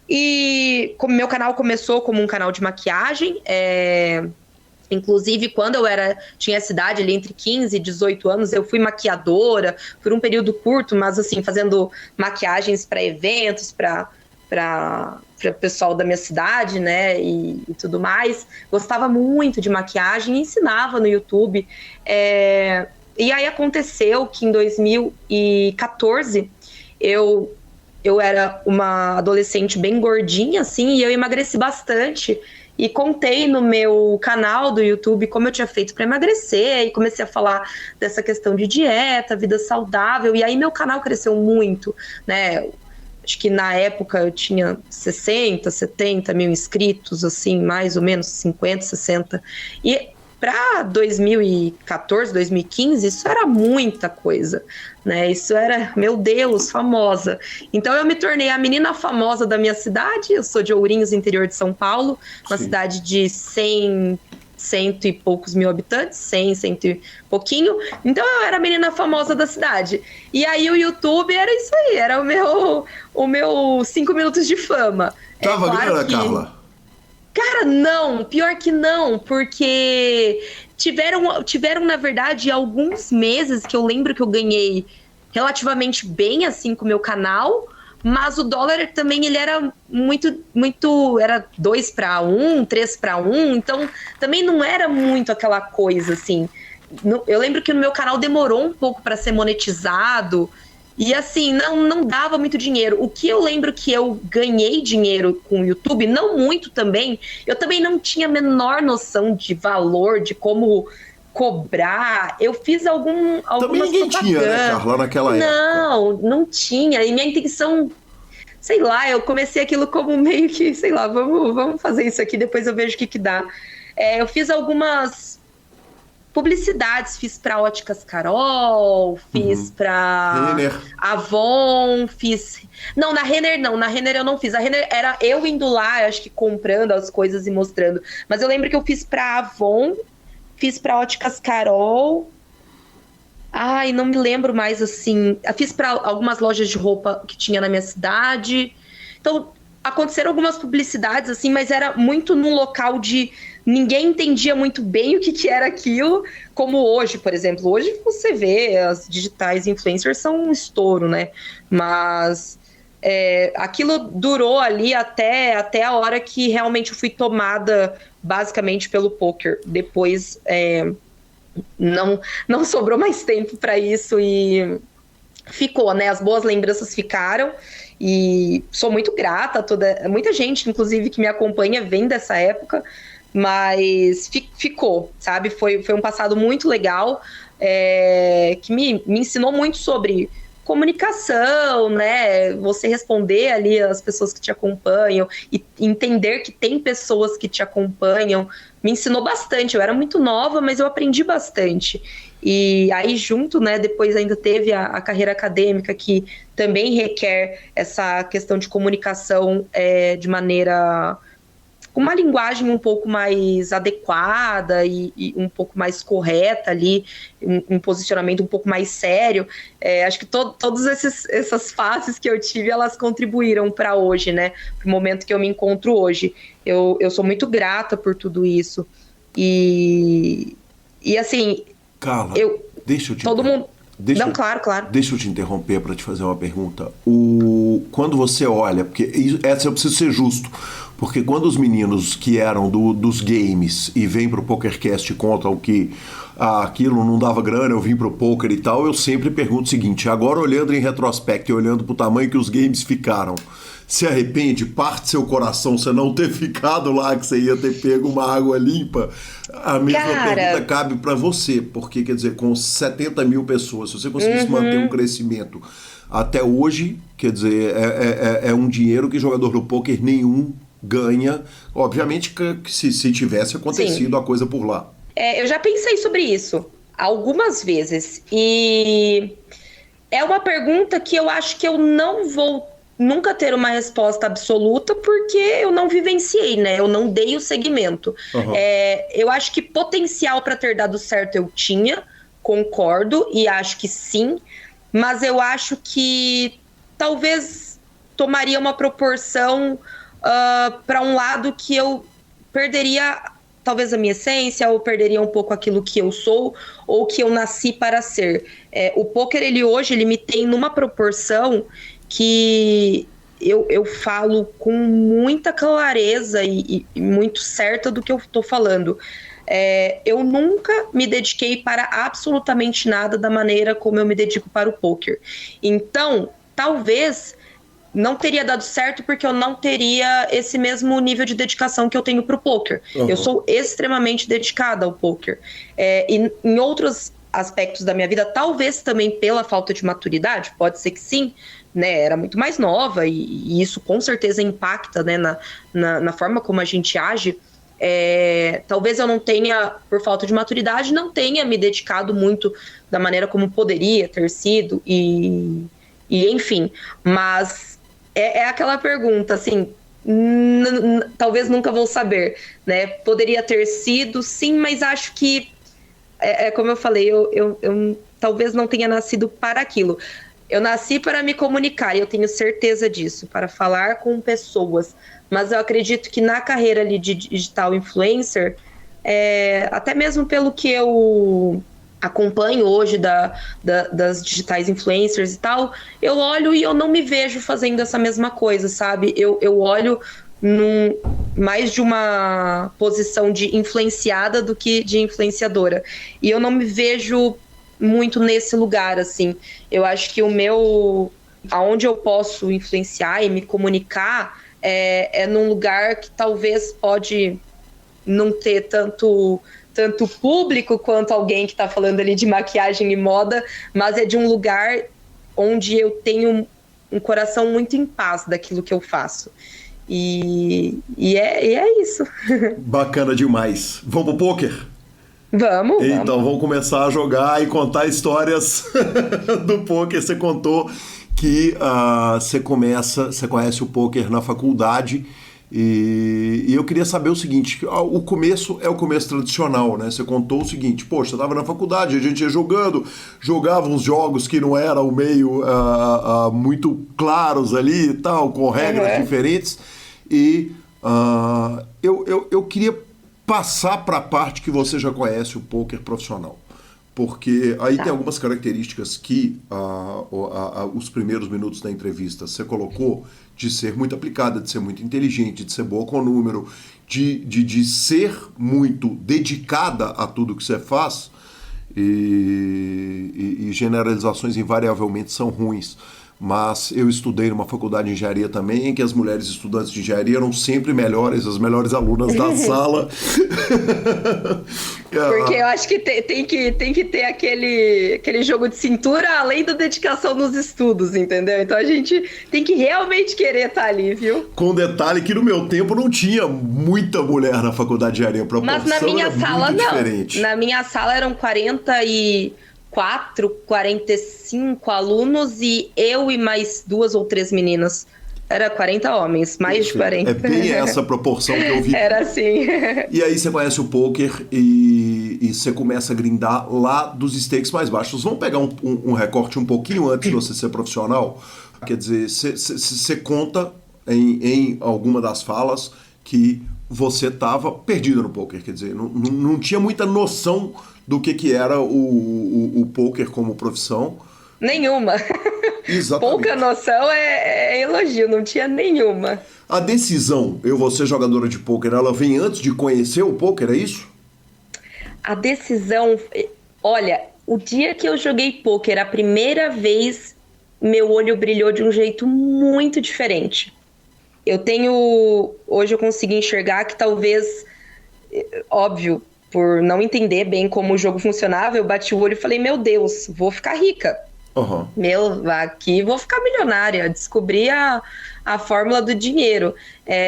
E como meu canal começou como um canal de maquiagem, inclusive, quando eu tinha essa idade ali entre 15 e 18 anos, eu fui maquiadora por um período curto, mas assim, fazendo maquiagens para eventos, para pessoal da minha cidade, né, e tudo mais. Gostava muito de maquiagem e ensinava no YouTube. E aí aconteceu que em 2014 eu era uma adolescente bem gordinha, assim, e eu emagreci bastante. E contei no meu canal do YouTube como eu tinha feito para emagrecer, e comecei a falar dessa questão de dieta, vida saudável, e aí meu canal cresceu muito, né? Acho que na época eu tinha 60, 70 mil inscritos, assim, mais ou menos 50, 60. E para 2014, 2015, isso era muita coisa, né? Isso era, meu Deus, famosa. Então eu me tornei a menina famosa da minha cidade. Eu sou de Ourinhos, interior de São Paulo, uma cidade de 100 e poucos mil habitantes, 100 e pouquinho. Então eu era a menina famosa da cidade. E aí o YouTube era isso aí, era o meu 5 minutos de fama. Tava grana, Carla? Cara, não, pior que não, porque tiveram, na verdade, alguns meses que eu lembro que eu ganhei relativamente bem, assim, com o meu canal, mas o dólar também, ele era muito, era 2-1, 3-1, então também não era muito aquela coisa, assim. Eu lembro que no meu canal demorou um pouco para ser monetizado, e assim, não dava muito dinheiro. O que eu lembro que eu ganhei dinheiro com o YouTube, não muito também, eu também não tinha a menor noção de valor, de como cobrar. Eu fiz algumas também ninguém tinha, né, Carla, naquela época? Não tinha. E minha intenção, sei lá, eu comecei aquilo como meio que, sei lá, vamos fazer isso aqui, depois eu vejo o que dá. Eu fiz algumas publicidades, fiz para Óticas Carol, fiz para Avon, fiz... Não, na Renner eu não fiz. A Renner era eu indo lá, acho que comprando as coisas e mostrando. Mas eu lembro que eu fiz para Avon, fiz para Óticas Carol. Ai, não me lembro mais, assim. Eu fiz para algumas lojas de roupa que tinha na minha cidade. Então, aconteceram algumas publicidades, assim, mas era muito num local de... Ninguém entendia muito bem o que era aquilo, como hoje, por exemplo. Hoje você vê, as digitais influencers são um estouro, né? Mas aquilo durou ali até a hora que realmente eu fui tomada basicamente pelo poker. Depois não sobrou mais tempo para isso e ficou, né? As boas lembranças ficaram. E sou muito grata a muita gente, inclusive, que me acompanha vem dessa época. Mas ficou, sabe? Foi um passado muito legal, que me ensinou muito sobre comunicação, né? Você responder ali as pessoas que te acompanham e entender que tem pessoas que te acompanham. Me ensinou bastante. Eu era muito nova, mas eu aprendi bastante. E aí junto, né, depois ainda teve a carreira acadêmica, que também requer essa questão de comunicação de maneira... uma linguagem um pouco mais adequada e um pouco mais correta ali, um posicionamento um pouco mais sério. Acho que todas essas fases que eu tive, elas contribuíram para hoje, né? Para o momento que eu me encontro hoje. Eu sou muito grata por tudo isso. E assim... Carla, deixa eu te... Todo mundo... Não, claro. Deixa eu te interromper para te fazer uma pergunta. Quando você olha, porque essa eu preciso ser justo, Porque quando os meninos que eram dos games e vêm pro PokerCast e contam que aquilo não dava grana, eu vim pro poker e tal, eu sempre pergunto o seguinte: agora olhando em retrospecto e olhando pro tamanho que os games ficaram, se arrepende, parte seu coração você não ter ficado lá, que você ia ter pego uma água limpa? A mesma pergunta cabe para você, porque, quer dizer, com 70 mil pessoas, se você conseguisse manter um crescimento até hoje, quer dizer, é um dinheiro que jogador do poker nenhum ganha. Obviamente que se tivesse acontecido a coisa por lá. Eu já pensei sobre isso algumas vezes, e é uma pergunta que eu acho que eu não vou nunca ter uma resposta absoluta, porque eu não vivenciei, né? Eu não dei o segmento. Eu acho que potencial para ter dado certo eu tinha, concordo, e acho que sim, mas eu acho que talvez tomaria uma proporção para um lado que eu perderia talvez a minha essência, ou perderia um pouco aquilo que eu sou, ou que eu nasci para ser. O poker, hoje, ele me tem numa proporção que eu falo com muita clareza e muito certa do que eu estou falando. Eu nunca me dediquei para absolutamente nada da maneira como eu me dedico para o poker. Então, talvez não teria dado certo porque eu não teria esse mesmo nível de dedicação que eu tenho pro poker. Eu sou extremamente dedicada ao poker. E em outros aspectos da minha vida, talvez também pela falta de maturidade, pode ser que sim, né? Era muito mais nova e isso com certeza impacta, né, na forma como a gente age. Talvez eu não tenha, por falta de maturidade, não tenha me dedicado muito da maneira como poderia ter sido e enfim, mas é aquela pergunta, assim, talvez nunca vou saber, né? Poderia ter sido, sim, mas acho que, como eu falei, eu talvez não tenha nascido para aquilo. Eu nasci para me comunicar, e eu tenho certeza disso, para falar com pessoas. Mas eu acredito que na carreira ali de digital influencer, até mesmo pelo que eu acompanho hoje das digitais influencers e tal, eu olho e eu não me vejo fazendo essa mesma coisa, sabe? Eu olho mais de uma posição de influenciada do que de influenciadora. E eu não me vejo muito nesse lugar, assim. Eu acho que aonde eu posso influenciar e me comunicar é num lugar que talvez pode não ter tanto público quanto alguém que está falando ali de maquiagem e moda, mas é de um lugar onde eu tenho um coração muito em paz daquilo que eu faço. E é isso. Bacana demais. Vamos pro poker? Vamos. Então vamos começar a jogar e contar histórias do poker. Você contou que você conhece o poker na faculdade. E eu queria saber o seguinte: o começo é o começo tradicional, né? Você contou o seguinte: poxa, eu tava na faculdade, a gente ia jogava uns jogos que não eram meio muito claros ali e tal, com regras diferentes. E eu queria passar para a parte que você já conhece o poker profissional. Porque aí tem algumas características que os primeiros minutos da entrevista você colocou, de ser muito aplicada, de ser muito inteligente, de ser boa com o número, de ser muito dedicada a tudo que você faz, e generalizações invariavelmente são ruins. Mas eu estudei numa faculdade de engenharia também, em que as mulheres estudantes de engenharia eram sempre melhores, as melhores alunas da sala. Porque eu acho que tem que ter aquele jogo de cintura, além da dedicação nos estudos, entendeu? Então a gente tem que realmente querer estar ali, viu? Com detalhe que no meu tempo não tinha muita mulher na faculdade de engenharia. Mas na minha sala não. Diferente. Na minha sala eram 45 alunos e eu e mais 2 ou 3 meninas. Era 40 homens, mais de 40. É bem essa proporção que eu vi. Era assim. E aí você conhece o poker e você começa a grindar lá dos stakes mais baixos. Vamos pegar um recorte um pouquinho antes de você ser profissional? Quer dizer, você conta em alguma das falas que você estava perdido no poker. Quer dizer, não tinha muita noção do que era o poker como profissão. Nenhuma. Exatamente. Pouca noção é elogio, não tinha nenhuma. A decisão, eu vou ser jogadora de pôquer, ela vem antes de conhecer o pôquer, é isso? A decisão... Olha, o dia que eu joguei pôquer, a primeira vez, meu olho brilhou de um jeito muito diferente. Hoje eu consegui enxergar que talvez, óbvio, por não entender bem como o jogo funcionava, eu bati o olho e falei, meu Deus, vou ficar rica. Uhum. Aqui vou ficar milionária. Descobri a fórmula do dinheiro.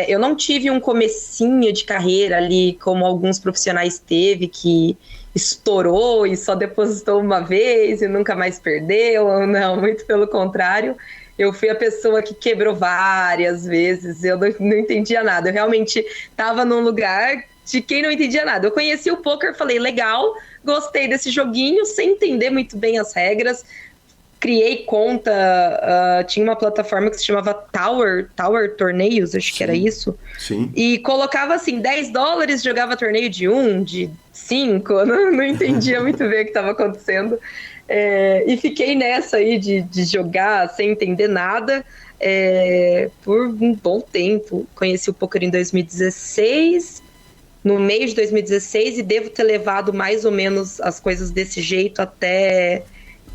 Eu não tive um comecinho de carreira ali, como alguns profissionais teve, que estourou e só depositou uma vez e nunca mais perdeu. Não, muito pelo contrário. Eu fui a pessoa que quebrou várias vezes. Eu não entendia nada. Eu realmente estava num lugar de quem não entendia nada. Eu conheci o poker, falei, legal, gostei desse joguinho, sem entender muito bem as regras. Criei conta, tinha uma plataforma que se chamava Tower Torneios, acho que era isso. Sim. E colocava assim, $10, jogava torneio de 1, de 5, não entendia muito bem o que estava acontecendo. E fiquei nessa aí de jogar sem entender nada por um bom tempo. Conheci o poker em 2016, no meio de 2016, e devo ter levado mais ou menos as coisas desse jeito até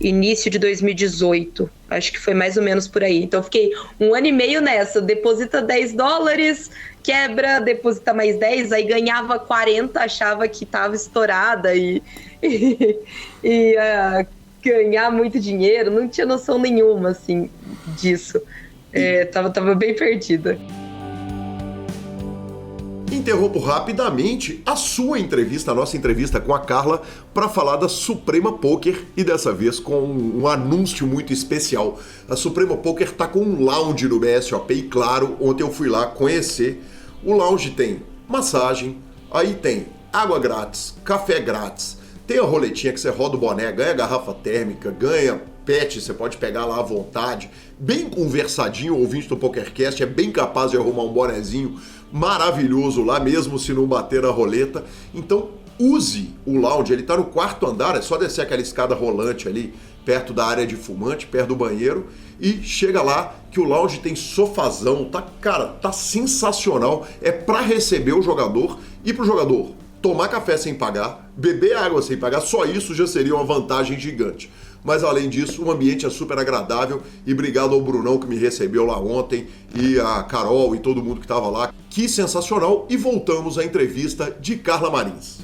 início de 2018, acho que foi mais ou menos por aí. Então fiquei 1 ano e meio nessa, deposita $10, quebra, deposita mais 10, aí ganhava 40, achava que estava estourada e ganhar muito dinheiro, não tinha noção nenhuma assim disso. Tava bem perdida. Interrompo rapidamente a sua entrevista, a nossa entrevista com a Carla, para falar da Suprema Poker, e dessa vez com um anúncio muito especial. A Suprema Poker está com um lounge no BSOP, e claro, ontem eu fui lá conhecer. O lounge tem massagem, aí tem água grátis, café grátis, tem a roletinha que você roda o boné, ganha garrafa térmica, ganha pet, você pode pegar lá à vontade, bem conversadinho, o ouvinte do PokerCast é bem capaz de arrumar um bonezinho maravilhoso lá, mesmo se não bater a roleta. Então use o lounge, ele tá no 4º andar, é só descer aquela escada rolante ali, perto da área de fumante, perto do banheiro, e chega lá que o lounge tem sofazão, tá sensacional, é para receber o jogador e pro jogador tomar café sem pagar, beber água sem pagar, só isso já seria uma vantagem gigante. Mas além disso, o ambiente é super agradável, e obrigado ao Brunão que me recebeu lá ontem, e a Carol e todo mundo que estava lá. Que sensacional! E voltamos à entrevista de Carla Marins.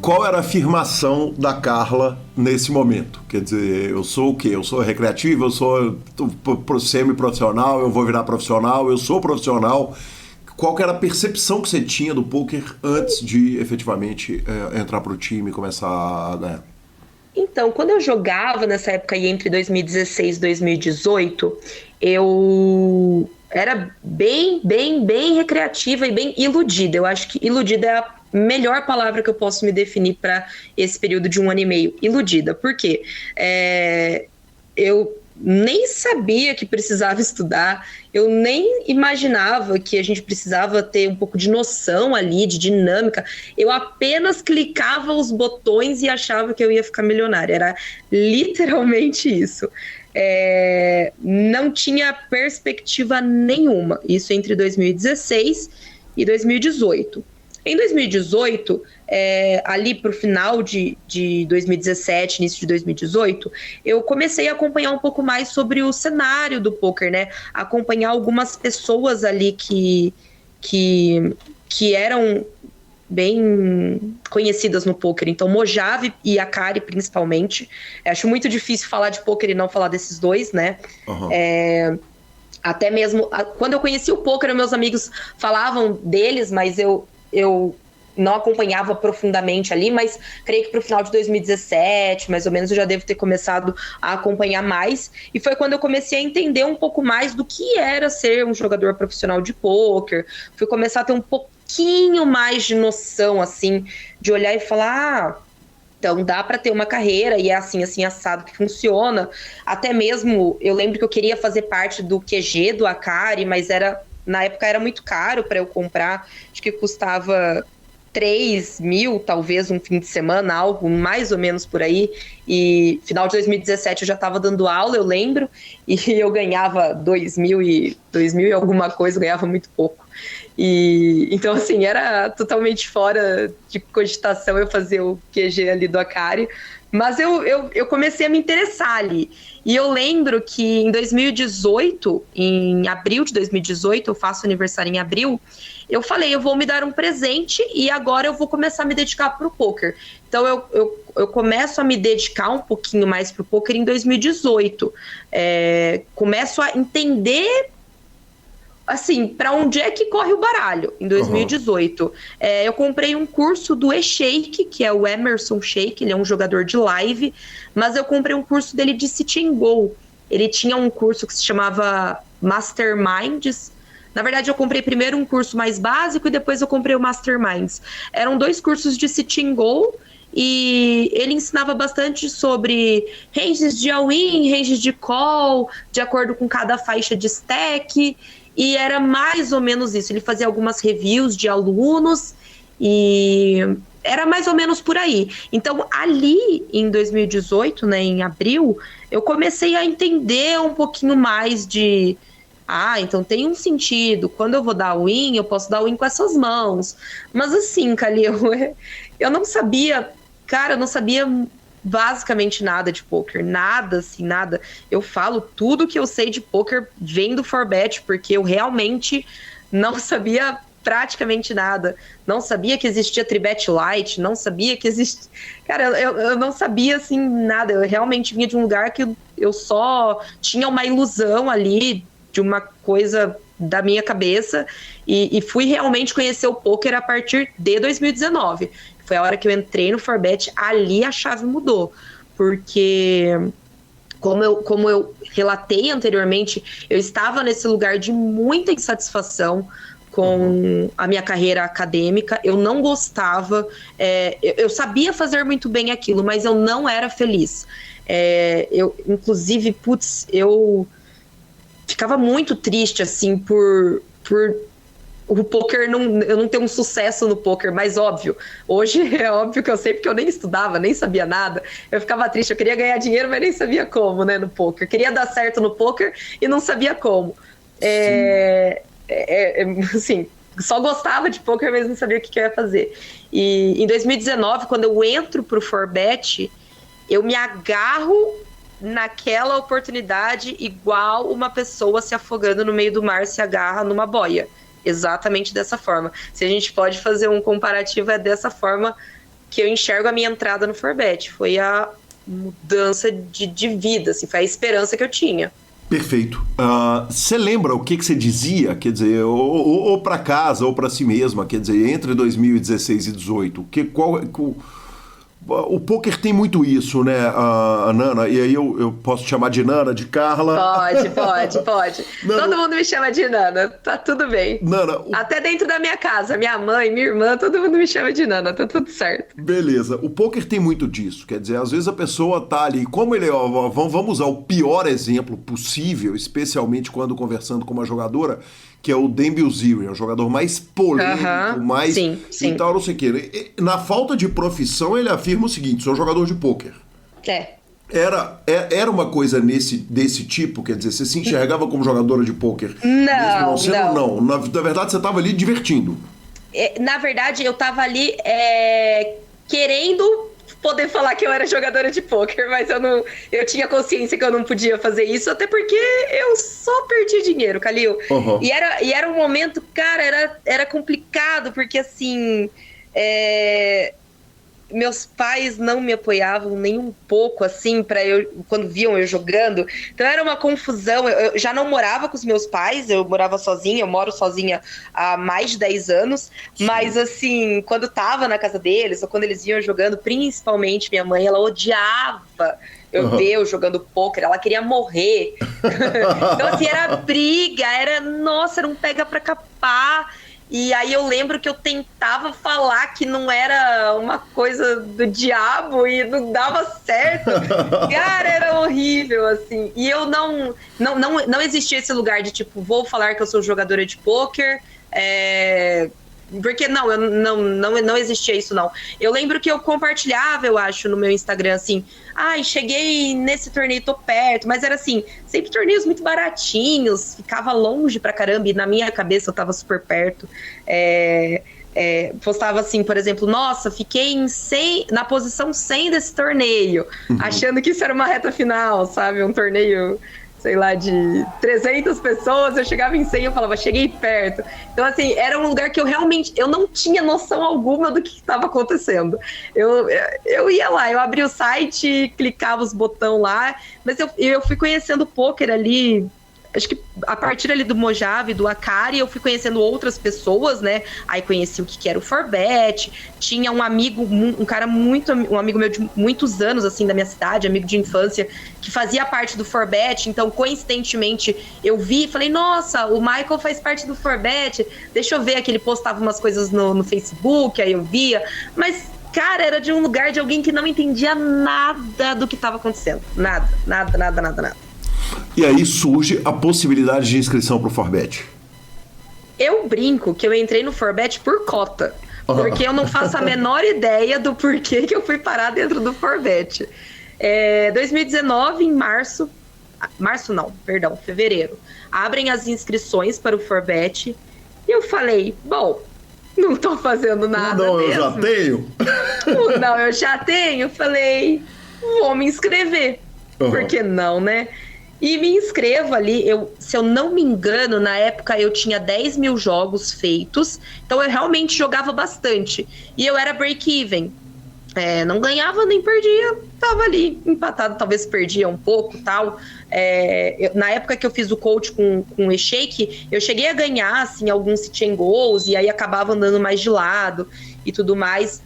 Qual era a afirmação da Carla nesse momento? Quer dizer, eu sou o quê? Eu sou recreativo, eu sou semi-profissional, eu vou virar profissional, eu sou profissional. Qual que era a percepção que você tinha do poker antes de efetivamente entrar pro time e começar a ganhar? Então, quando eu jogava nessa época aí, entre 2016 e 2018, eu era bem recreativa e bem iludida. Eu acho que iludida é a melhor palavra que eu posso me definir para esse período de 1 ano e meio. Iludida. Por quê? Eu nem sabia que precisava estudar, eu nem imaginava que a gente precisava ter um pouco de noção ali, de dinâmica. Eu apenas clicava os botões e achava que eu ia ficar milionária. Era literalmente isso. Não tinha perspectiva nenhuma. Isso entre 2016 e 2018. Em 2018, ali para o final de 2017, início de 2018, eu comecei a acompanhar um pouco mais sobre o cenário do poker, né? Acompanhar algumas pessoas ali que eram bem conhecidas no poker. Então, Mojave e Akari, principalmente. Acho muito difícil falar de poker e não falar desses dois, né? Uhum. Até mesmo, quando eu conheci o poker, meus amigos falavam deles, mas eu não acompanhava profundamente ali, mas creio que para o final de 2017, mais ou menos, eu já devo ter começado a acompanhar mais, e foi quando eu comecei a entender um pouco mais do que era ser um jogador profissional de pôquer. Fui começar a ter um pouquinho mais de noção, assim, de olhar e falar, então dá para ter uma carreira, e é assim, assado que funciona. Até mesmo, eu lembro que eu queria fazer parte do QG do Akari, mas na época era muito caro para eu comprar, acho que custava 3 mil, talvez, um fim de semana, algo mais ou menos por aí. E final de 2017 eu já estava dando aula, eu lembro, e eu ganhava 2 mil e alguma coisa, eu ganhava muito pouco. E então, assim, era totalmente fora de cogitação eu fazer o QG ali do Akari. Mas eu comecei a me interessar ali. E eu lembro que em 2018, em abril de 2018, eu faço aniversário em abril, eu falei, eu vou me dar um presente e agora eu vou começar a me dedicar pro poker. Então eu começo a me dedicar um pouquinho mais pro poker em 2018. Começo a entender, assim, para onde é que corre o baralho em 2018. Eu comprei um curso do E-Shake, que é o Emerson Shake, ele é um jogador de live, mas eu comprei um curso dele de Sit and Go. Ele tinha um curso que se chamava Masterminds. Na verdade, eu comprei primeiro um curso mais básico e depois eu comprei o Masterminds. Eram 2 cursos de Sit and Go e ele ensinava bastante sobre ranges de all-in, ranges de call, de acordo com cada faixa de stack. E era mais ou menos isso. Ele fazia algumas reviews de alunos e era mais ou menos por aí. Então, ali em 2018, né, em abril, eu comecei a entender um pouquinho mais de... então tem um sentido. Quando eu vou dar win, eu posso dar win com essas mãos. Mas assim, Calil, eu não sabia... Cara, eu não sabia basicamente nada de poker, nada, assim, nada. Eu falo tudo que eu sei de poker vem do 4Bet, porque eu realmente não sabia praticamente nada. Não sabia que existia Tribet Lite, não sabia que existia... Cara, eu não sabia, assim, nada. Eu realmente vinha de um lugar que eu só tinha uma ilusão ali de uma coisa da minha cabeça e fui realmente conhecer o poker a partir de 2019. Foi a hora que eu entrei no 4Bet, ali a chave mudou, porque como eu relatei anteriormente, eu estava nesse lugar de muita insatisfação com a minha carreira acadêmica, eu não gostava, eu sabia fazer muito bem aquilo, mas eu não era feliz. Inclusive, eu ficava muito triste, assim, por o poker, eu não tenho um sucesso no poker, mas óbvio, hoje é óbvio que eu sei, porque eu nem estudava, nem sabia nada, eu ficava triste, eu queria ganhar dinheiro, mas nem sabia como, né, no poker, queria dar certo no poker e não sabia como. Assim, só gostava de poker, mas não sabia o que eu ia fazer. E em 2019, quando eu entro pro 4Bet, eu me agarro naquela oportunidade igual uma pessoa se afogando no meio do mar se agarra numa boia. Exatamente dessa forma. Se a gente pode fazer um comparativo, é dessa forma que eu enxergo a minha entrada no 4Bet. Foi a mudança de vida, assim, foi a esperança que eu tinha. Perfeito. Você lembra o que você dizia, quer dizer, ou para casa ou para si mesma, quer dizer, entre 2016 e 2018? O poker tem muito isso, né, a Nana? E aí eu posso te chamar de Nana, de Carla? Pode. Todo mundo me chama de Nana, tá tudo bem. Nana... Até dentro da minha casa, minha mãe, minha irmã, todo mundo me chama de Nana, tá tudo certo. Beleza. O poker tem muito disso, quer dizer, às vezes a pessoa tá ali, como ele... vamos usar o pior exemplo possível, especialmente quando conversando com uma jogadora, que é o Dan Bilzerian, é o jogador mais polêmico, mais... Sim. E tal, não sei o quê. Na falta de profissão, ele afirma o seguinte, sou jogador de pôquer. Era uma coisa desse tipo, quer dizer, você se enxergava como jogadora de pôquer? Não. Na verdade, você estava ali divertindo. Na verdade, eu estava ali querendo poder falar que eu era jogadora de pôquer, mas eu tinha consciência que eu não podia fazer isso, até porque eu só perdi dinheiro, Calil. Uhum. E era um momento, cara, era complicado, porque assim... meus pais não me apoiavam nem um pouco, assim, quando viam eu jogando. Então era uma confusão. Eu já não morava com os meus pais, eu morava sozinha, eu moro sozinha há mais de 10 anos. Sim. Mas, assim, quando tava na casa deles, ou quando eles iam jogando, principalmente minha mãe, ela odiava eu ver eu jogando pôquer, ela queria morrer. Então, assim, era briga, era um pega pra capar. E aí eu lembro que eu tentava falar que não era uma coisa do diabo e não dava certo. Cara, era horrível, assim. E eu não existia esse lugar de, tipo, vou falar que eu sou jogadora de pôquer, Porque não existia isso, não. Eu lembro que eu compartilhava, eu acho, no meu Instagram, assim, cheguei nesse torneio, tô perto, mas era assim, sempre torneios muito baratinhos, ficava longe pra caramba, e na minha cabeça eu tava super perto. Postava assim, por exemplo, nossa, fiquei na posição 100 desse torneio, achando que isso era uma reta final, sabe? Um torneio, sei lá, de 300 pessoas, eu chegava em 100 e eu falava, cheguei perto. Então, assim, era um lugar que eu não tinha noção alguma do que estava acontecendo. Eu ia lá, eu abria o site, clicava os botões lá, mas eu fui conhecendo o poker ali. Acho que a partir ali do Mojave, do Akari, eu fui conhecendo outras pessoas, né? Aí conheci o que era o Forbet. Tinha um amigo, um amigo meu de muitos anos, assim, da minha cidade, amigo de infância, que fazia parte do Forbet. Então, coincidentemente, eu vi e falei, nossa, o Michael faz parte do Forbet. Deixa eu ver, que ele postava umas coisas no Facebook, aí eu via. Mas, cara, era de um lugar de alguém que não entendia nada do que estava acontecendo. Nada. E aí surge a possibilidade de inscrição para o Forbet. Eu brinco que eu entrei no Forbet por cota, porque eu não faço a menor ideia do porquê que eu fui parar dentro do Forbet. 2019, em fevereiro, abrem as inscrições para o Forbet, e eu falei, bom, não tô fazendo nada mesmo. Eu já tenho. Não, eu já tenho. Falei, vou me inscrever. Por que não, né? E me inscrevo ali, se eu não me engano, na época eu tinha 10 mil jogos feitos, então eu realmente jogava bastante. E eu era break-even, não ganhava nem perdia, tava ali empatado, talvez perdia um pouco, tal. Na época que eu fiz o coach com o E-Shake, eu cheguei a ganhar, assim, alguns sit and goals, e aí acabava andando mais de lado e tudo mais.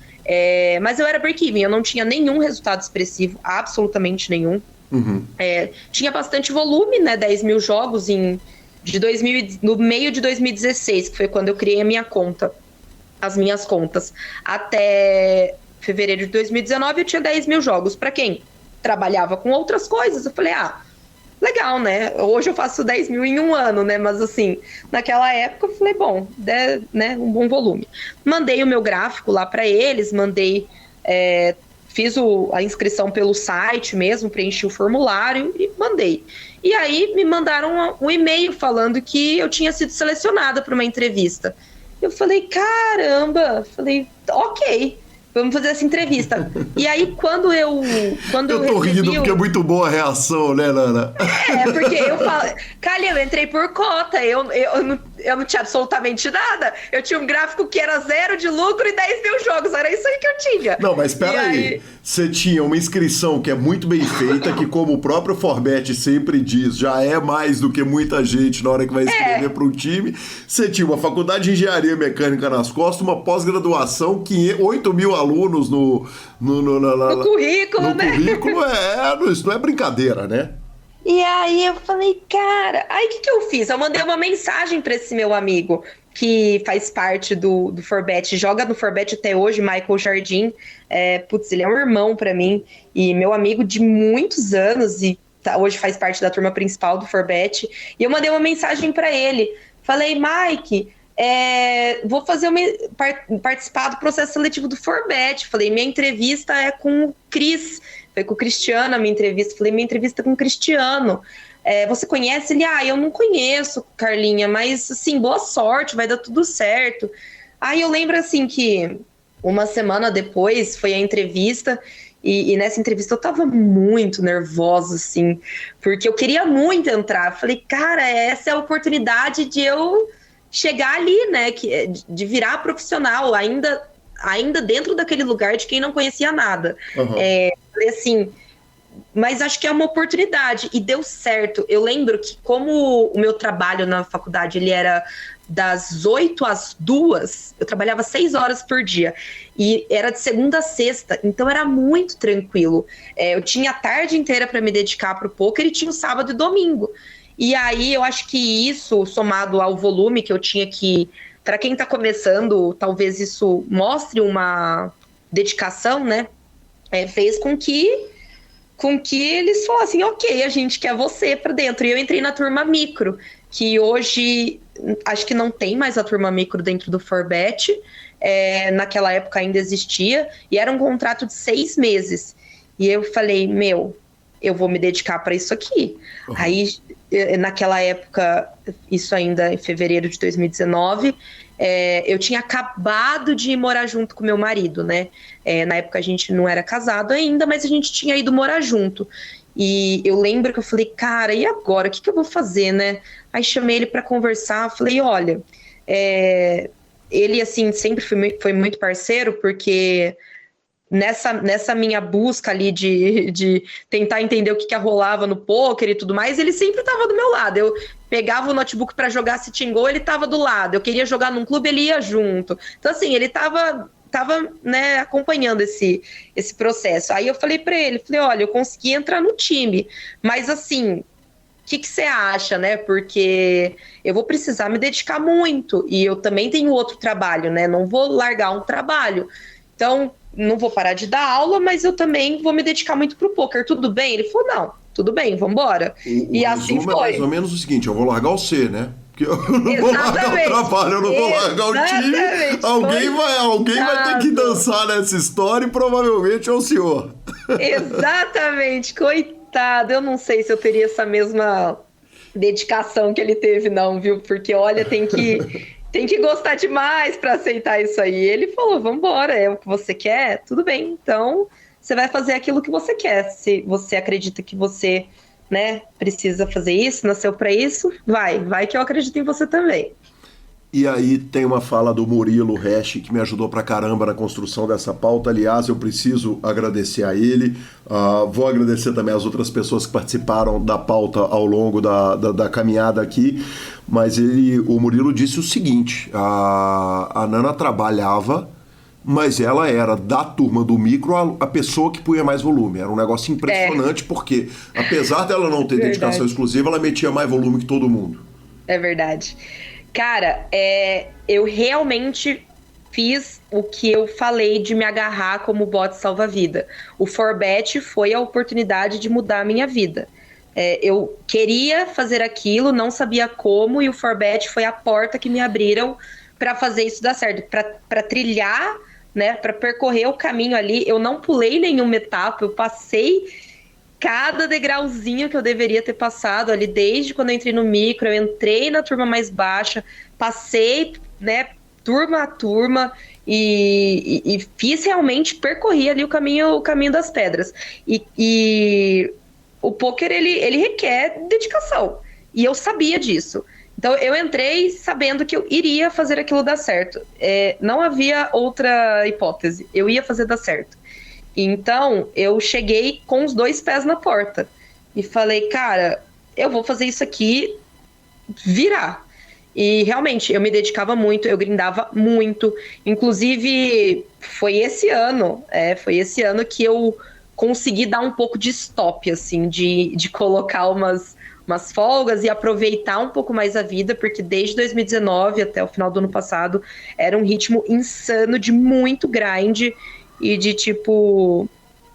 Mas eu era break-even, eu não tinha nenhum resultado expressivo, absolutamente nenhum. Tinha bastante volume, né? 10 mil jogos no meio de 2016, que foi quando eu criei a minha conta, as minhas contas. Até fevereiro de 2019 eu tinha 10 mil jogos. Para quem trabalhava com outras coisas, eu falei, legal, né? Hoje eu faço 10 mil em um ano, né? Mas assim, naquela época eu falei, bom, né? Um bom volume. Mandei o meu gráfico lá para eles, fiz a inscrição pelo site mesmo, preenchi o formulário e mandei. E aí me mandaram um e-mail falando que eu tinha sido selecionada para uma entrevista. Eu falei, caramba! Falei, ok, vamos fazer essa entrevista. E aí, quando eu tô rindo porque é muito boa a reação, né, Nana? Porque eu falo, Calil, eu entrei por cota, eu não tinha absolutamente nada. Eu tinha um gráfico que era 0 de lucro e 10 mil jogos, era isso aí que eu tinha. Não, mas espera aí. Você tinha uma inscrição que é muito bem feita, que como o próprio Forbet sempre diz, já é mais do que muita gente na hora que vai escrever para um time. Você tinha uma faculdade de engenharia mecânica nas costas, uma pós-graduação, 8 mil alunos no currículo, né? Isso não é brincadeira, né? E aí eu falei, cara, aí o que eu fiz? Eu mandei uma mensagem para esse meu amigo que faz parte do Forbet, joga no Forbet até hoje, Michael Jardim. Ele é um irmão para mim e meu amigo de muitos anos e hoje faz parte da turma principal do Forbet. E eu mandei uma mensagem para ele. Falei, Mike, vou participar do processo seletivo do Forbet. Falei, minha entrevista é com o Cris. Foi com o Cristiano a minha entrevista. Falei, minha entrevista é com o Cristiano. Você conhece ele? Eu não conheço, Carlinha, mas, assim, boa sorte, vai dar tudo certo. Aí eu lembro, assim, que uma semana depois foi a entrevista e nessa entrevista eu tava muito nervosa, assim, porque eu queria muito entrar. Falei, cara, essa é a oportunidade de eu chegar ali, né, de virar profissional, ainda dentro daquele lugar de quem não conhecia nada. Falei assim, mas acho que é uma oportunidade, e deu certo. Eu lembro que como o meu trabalho na faculdade, ele era das 8 às 2, eu trabalhava 6 horas por dia, e era de segunda a sexta, então era muito tranquilo. Eu tinha a tarde inteira para me dedicar para o poker e tinha o sábado e domingo. E aí eu acho que isso, somado ao volume que eu tinha que... Para quem está começando, talvez isso mostre uma dedicação, né? Fez com que eles falassem, ok, a gente quer você para dentro. E eu entrei na turma micro, que hoje acho que não tem mais a turma micro dentro do Forbet. Naquela época ainda existia, e era um contrato de 6 meses. E eu falei, eu vou me dedicar para isso aqui. Uhum. Aí, naquela época, isso ainda em fevereiro de 2019, eu tinha acabado de morar junto com meu marido, né? Na época a gente não era casado ainda, mas a gente tinha ido morar junto. E eu lembro que eu falei, cara, e agora? O que eu vou fazer, né? Aí chamei ele para conversar, falei, olha, ele, assim, sempre foi muito parceiro, porque nessa minha busca ali de tentar entender o que rolava no poker e tudo mais, ele sempre estava do meu lado. Eu pegava o notebook para jogar Sitting Go, ele estava do lado. Eu queria jogar num clube, ele ia junto. Então, assim, ele estava né, acompanhando esse processo. Aí eu falei para ele, olha, eu consegui entrar no time, mas assim, o que você acha, né? Porque eu vou precisar me dedicar muito, e eu também tenho outro trabalho, né? Não vou largar um trabalho. Então, não vou parar de dar aula, mas eu também vou me dedicar muito pro poker. Tudo bem? Ele falou, não, tudo bem, vambora. E assim foi. É mais ou menos o seguinte, eu vou largar o C, né? Porque eu não vou largar o trabalho, eu não vou largar o time. Alguém vai ter que dançar nessa história, e provavelmente é o senhor. Exatamente, coitado. Eu não sei se eu teria essa mesma dedicação que ele teve, não, viu? Porque, olha, tem que gostar demais para aceitar isso aí. Ele falou, vambora, é o que você quer? Tudo bem, então você vai fazer aquilo que você quer. Se você acredita que você, né, precisa fazer isso, nasceu para isso, vai que eu acredito em você também. E aí tem uma fala do Murilo Resch, que me ajudou pra caramba na construção dessa pauta. Aliás, eu preciso agradecer a ele. Vou agradecer também as outras pessoas que participaram da pauta ao longo da caminhada aqui. Mas o Murilo disse o seguinte, a Nana trabalhava, mas ela era, da turma do micro, a pessoa que punha mais volume. Era um negócio impressionante, porque apesar dela não ter dedicação exclusiva, ela metia mais volume que todo mundo. É verdade. Cara, eu realmente fiz o que eu falei de me agarrar como bote salva-vida. O Forbet foi a oportunidade de mudar a minha vida. Eu queria fazer aquilo, não sabia como, e o Forbet foi a porta que me abriram para fazer isso dar certo, para trilhar, né, para percorrer o caminho ali. Eu não pulei nenhuma etapa, eu passei cada degrauzinho que eu deveria ter passado ali, desde quando eu entrei no micro, eu entrei na turma mais baixa, passei, né, turma a turma, e fiz realmente, percorri ali o caminho das pedras. E o poker, ele requer dedicação, e eu sabia disso. Então eu entrei sabendo que eu iria fazer aquilo dar certo. Não havia outra hipótese, eu ia fazer dar certo. Então, eu cheguei com os 2 pés na porta e falei, cara, eu vou fazer isso aqui virar. E realmente, eu me dedicava muito, eu grindava muito. Inclusive, foi esse ano que eu consegui dar um pouco de stop, assim, de colocar umas folgas e aproveitar um pouco mais a vida, porque desde 2019 até o final do ano passado era um ritmo insano de muito grind. E de tipo,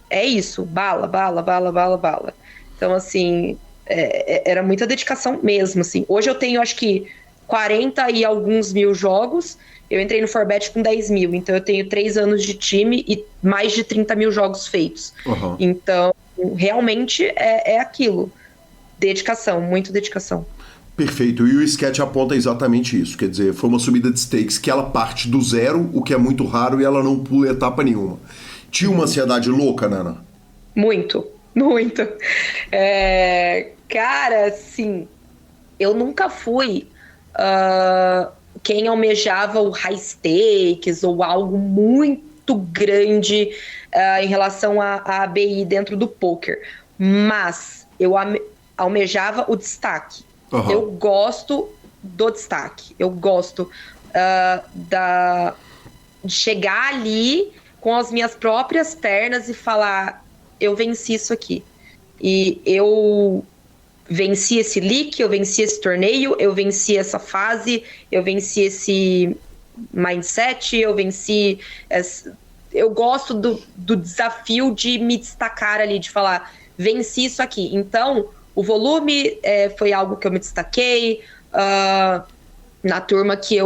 é isso, bala. Então, assim, era muita dedicação mesmo, assim. Hoje eu tenho, acho que, 40 e alguns mil jogos. Eu entrei no Forbet com 10 mil, então eu tenho 3 anos de time e mais de 30 mil jogos feitos. Uhum. Então, realmente é aquilo. Dedicação, muita dedicação. Perfeito, e o sketch aponta exatamente isso, quer dizer, foi uma subida de stakes que ela parte do zero, o que é muito raro, e ela não pula etapa nenhuma. Tinha uma ansiedade louca, Nana? Muito. Cara, assim, eu nunca fui quem almejava o high stakes ou algo muito grande em relação à ABI dentro do poker, mas eu almejava o destaque. Uhum. Eu gosto do destaque, eu gosto de chegar ali com as minhas próprias pernas e falar, eu venci isso aqui. E eu venci esse leak, eu venci esse torneio, eu venci essa fase, eu venci esse mindset, eu gosto do desafio de me destacar ali, de falar, venci isso aqui. Então, o volume foi algo que eu me destaquei, na turma que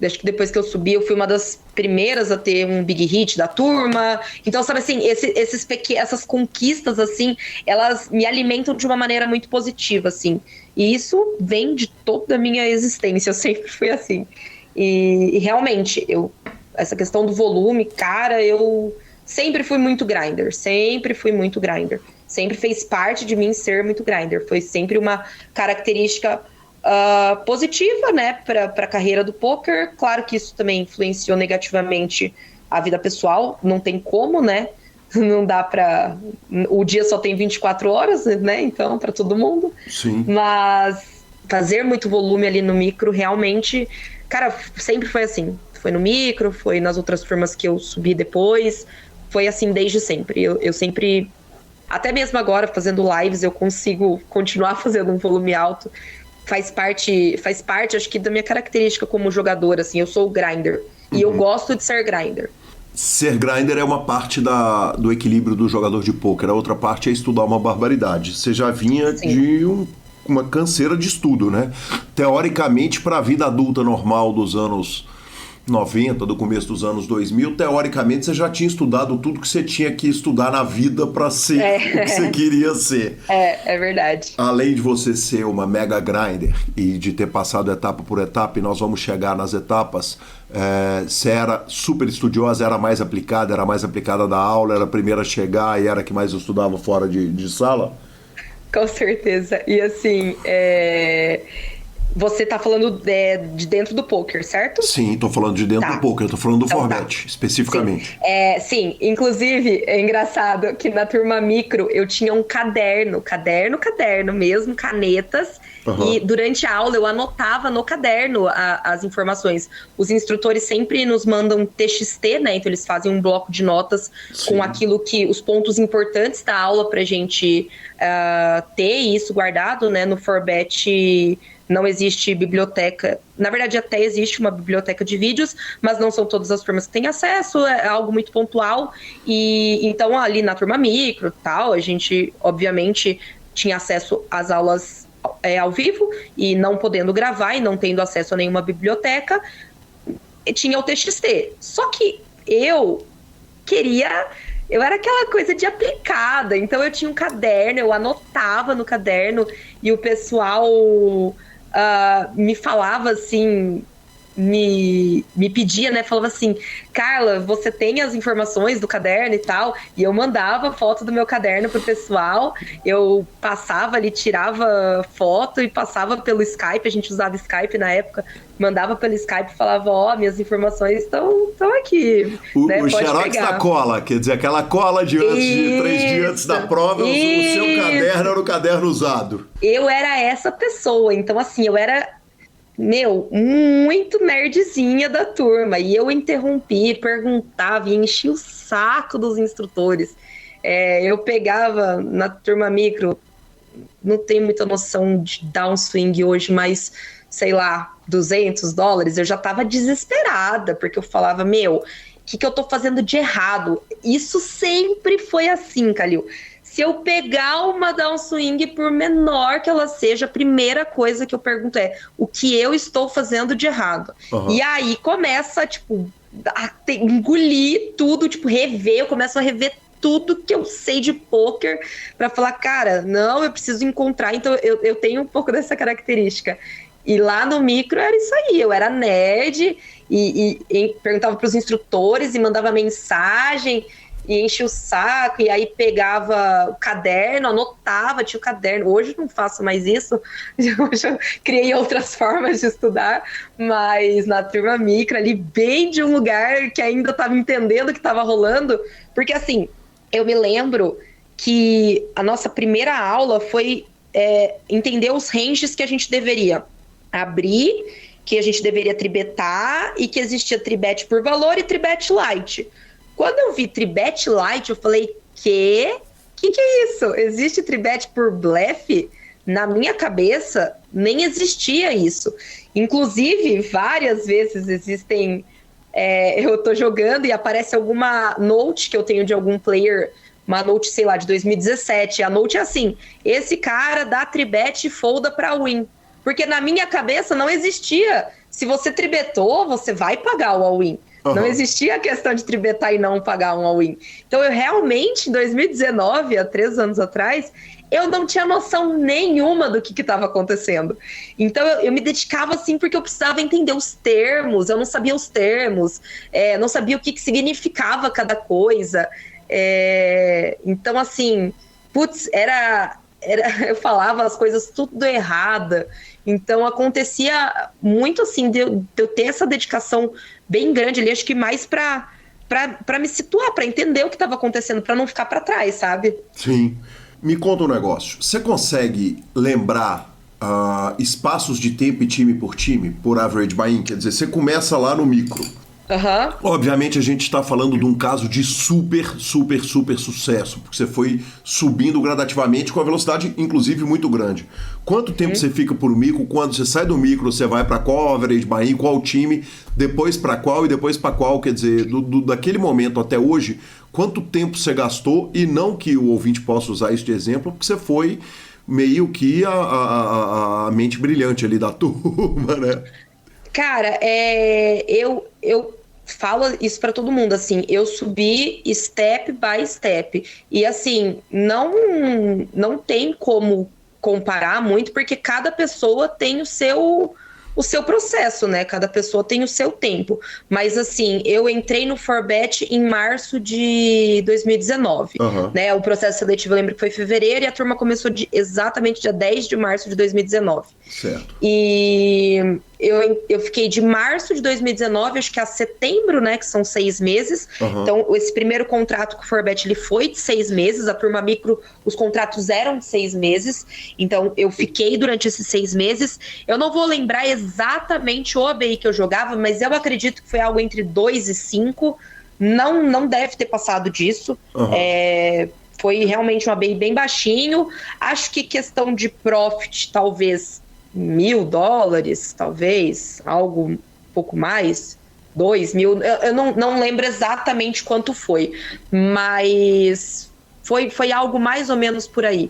acho que depois que eu subi, eu fui uma das primeiras a ter um big hit da turma. Então, sabe assim, essas conquistas, assim, elas me alimentam de uma maneira muito positiva, assim. E isso vem de toda a minha existência, eu sempre fui assim. E realmente, essa questão do volume, cara, eu sempre fui muito grinder. Sempre fez parte de mim ser muito grinder. Foi sempre uma característica positiva, né, para a carreira do poker. Claro que isso também influenciou negativamente a vida pessoal, não tem como, né, não dá para... O dia só tem 24 horas, né, então, para todo mundo. Sim. Mas fazer muito volume ali no micro, realmente, cara, sempre foi assim. Foi no micro, foi nas outras turmas que eu subi depois, foi assim desde sempre. Eu sempre, até mesmo agora, fazendo lives, eu consigo continuar fazendo um volume alto. Faz parte, acho que, da minha característica como jogador, assim, eu sou grinder. E eu gosto de ser grinder. Ser grinder é uma parte do equilíbrio do jogador de pôquer, a outra parte é estudar uma barbaridade. Você já vinha de uma canseira de estudo, né? Teoricamente, para a vida adulta normal dos anos 90, do começo dos anos 2000, teoricamente você já tinha estudado tudo que você tinha que estudar na vida para ser o que você queria ser. É verdade. Além de você ser uma mega grinder e de ter passado etapa por etapa, e nós vamos chegar nas etapas, você era super estudiosa, era mais aplicada da aula, era a primeira a chegar e era a que mais estudava fora de sala? Com certeza. E assim, você tá falando de dentro do poker, certo? Sim, tô falando de dentro do poker, eu tô falando do Forbet, especificamente. Sim, inclusive, é engraçado que na turma micro eu tinha um caderno mesmo, canetas, e durante a aula eu anotava no caderno as informações. Os instrutores sempre nos mandam TXT, né? Então eles fazem um bloco de notas com aquilo os pontos importantes da aula pra gente ter isso guardado, né? No Forbet não existe biblioteca. Na verdade, até existe uma biblioteca de vídeos, mas não são todas as turmas que têm acesso, é algo muito pontual. E então, ali na turma micro, tal, a gente, obviamente, tinha acesso às aulas ao vivo, e não podendo gravar e não tendo acesso a nenhuma biblioteca, tinha o TXT. Só que eu era aquela coisa de aplicada, então eu tinha um caderno, eu anotava no caderno, e o pessoal me falava assim, me pedia, né, falava assim, Carla, você tem as informações do caderno e tal, e eu mandava foto do meu caderno pro pessoal, eu passava ali, tirava foto e passava pelo Skype, a gente usava Skype na época, mandava pelo Skype e falava, minhas informações estão aqui. Né? O xerox da cola, quer dizer, aquela cola de 3 dias antes da prova, o seu caderno era o caderno usado. Eu era essa pessoa, então assim, eu era muito nerdzinha da turma, e eu interrompi, perguntava e enchia o saco dos instrutores. Eu pegava na turma micro, não tenho muita noção de downswing hoje, mas sei lá, $200, eu já tava desesperada, porque eu falava, o que eu tô fazendo de errado? Isso sempre foi assim, Calil. Se eu pegar uma downswing, por menor que ela seja, a primeira coisa que eu pergunto é o que eu estou fazendo de errado. E aí começa, a engolir tudo, rever, eu começo a rever tudo que eu sei de poker para falar, cara, não, eu preciso encontrar. Então eu tenho um pouco dessa característica. E lá no micro era isso aí, eu era nerd e perguntava para os instrutores e mandava mensagem e enchia o saco, e aí pegava o caderno, anotava, tinha o caderno. Hoje não faço mais isso, hoje eu criei outras formas de estudar, mas na turma micro ali, bem de um lugar que ainda estava entendendo o que estava rolando, porque assim, eu me lembro que a nossa primeira aula foi entender os ranges que a gente deveria abrir, que a gente deveria tribetar, e que existia tribet por valor e tribet light. Quando eu vi tribet light, eu falei, que é isso? Existe tribet por blefe? Na minha cabeça, nem existia isso. Inclusive, várias vezes existem... eu tô jogando e aparece alguma note que eu tenho de algum player, uma note, sei lá, de 2017. A note é assim, esse cara dá tribet e folda pra win. Porque na minha cabeça não existia. Se você tribetou, você vai pagar o all-in. Não existia a questão de tribetar e não pagar um all-in. Então, eu realmente, em 2019, há 3 anos atrás, eu não tinha noção nenhuma do que estava acontecendo. Então, eu me dedicava assim porque eu precisava entender os termos, eu não sabia os termos, não sabia o que significava cada coisa. Então, assim, putz, eu falava as coisas tudo errada. Então, acontecia muito assim, de eu ter essa dedicação bem grande ali, acho que mais para me situar, para entender o que estava acontecendo, para não ficar para trás, sabe? Sim. Me conta um negócio. Você consegue lembrar espaços de tempo e time, por average buy-in? Quer dizer, você começa lá no micro. Obviamente a gente está falando de um caso de super sucesso, porque você foi subindo gradativamente com a velocidade, inclusive, muito grande. Quanto tempo você fica por micro? Quando você sai do micro, você vai para qual average buy-in, qual time, depois para qual e depois para qual? Quer dizer, daquele momento até hoje, quanto tempo você gastou? E não que o ouvinte possa usar isso de exemplo, porque você foi meio que a mente brilhante ali da turma, né? Cara, eu falo isso para todo mundo, assim, eu subi step by step, e assim, não tem como comparar muito, porque cada pessoa tem o seu processo, né? Cada pessoa tem o seu tempo. Mas assim, eu entrei no Forbet em março de 2019. Né? O processo seletivo eu lembro que foi em fevereiro e a turma começou exatamente dia 10 de março de 2019. Certo. E eu fiquei de março de 2019, acho que a setembro, né? Que são 6 meses. Então, esse primeiro contrato com o Forbet, ele foi de 6 meses. A turma micro, os contratos eram de 6 meses. Então, eu fiquei durante esses 6 meses. Eu não vou lembrar exatamente o ABI que eu jogava, mas eu acredito que foi algo entre 2 e 5. Não deve ter passado disso. Foi realmente um ABI bem baixinho. Acho que questão de profit, talvez $1.000, talvez, algo um pouco mais, 2.000, eu não lembro exatamente quanto foi, mas foi algo mais ou menos por aí.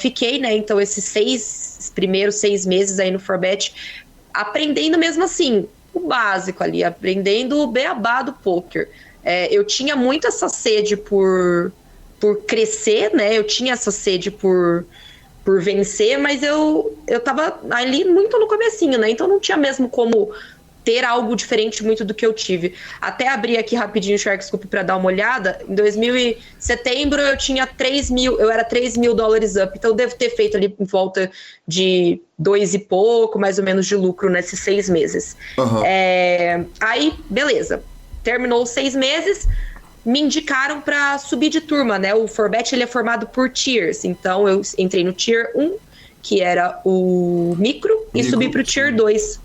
Fiquei, né, então, esses primeiros 6 meses aí no Forbet, aprendendo mesmo assim, o básico ali, aprendendo o beabá do poker. Eu tinha muito essa sede por crescer, né, eu tinha essa sede por vencer, mas eu tava ali muito no comecinho, né? Então não tinha mesmo como ter algo diferente muito do que eu tive. Até abrir aqui rapidinho o Sharkscope para dar uma olhada. Em setembro eu tinha eu era $3.000 up, então eu devo ter feito ali em volta de 2 e pouco, mais ou menos, de lucro nesses 6 meses. Aí, beleza. Terminou os 6 meses, me indicaram para subir de turma, né? O Forbet, ele é formado por tiers. Então, eu entrei no tier 1, que era o micro, e subi pro tier 2.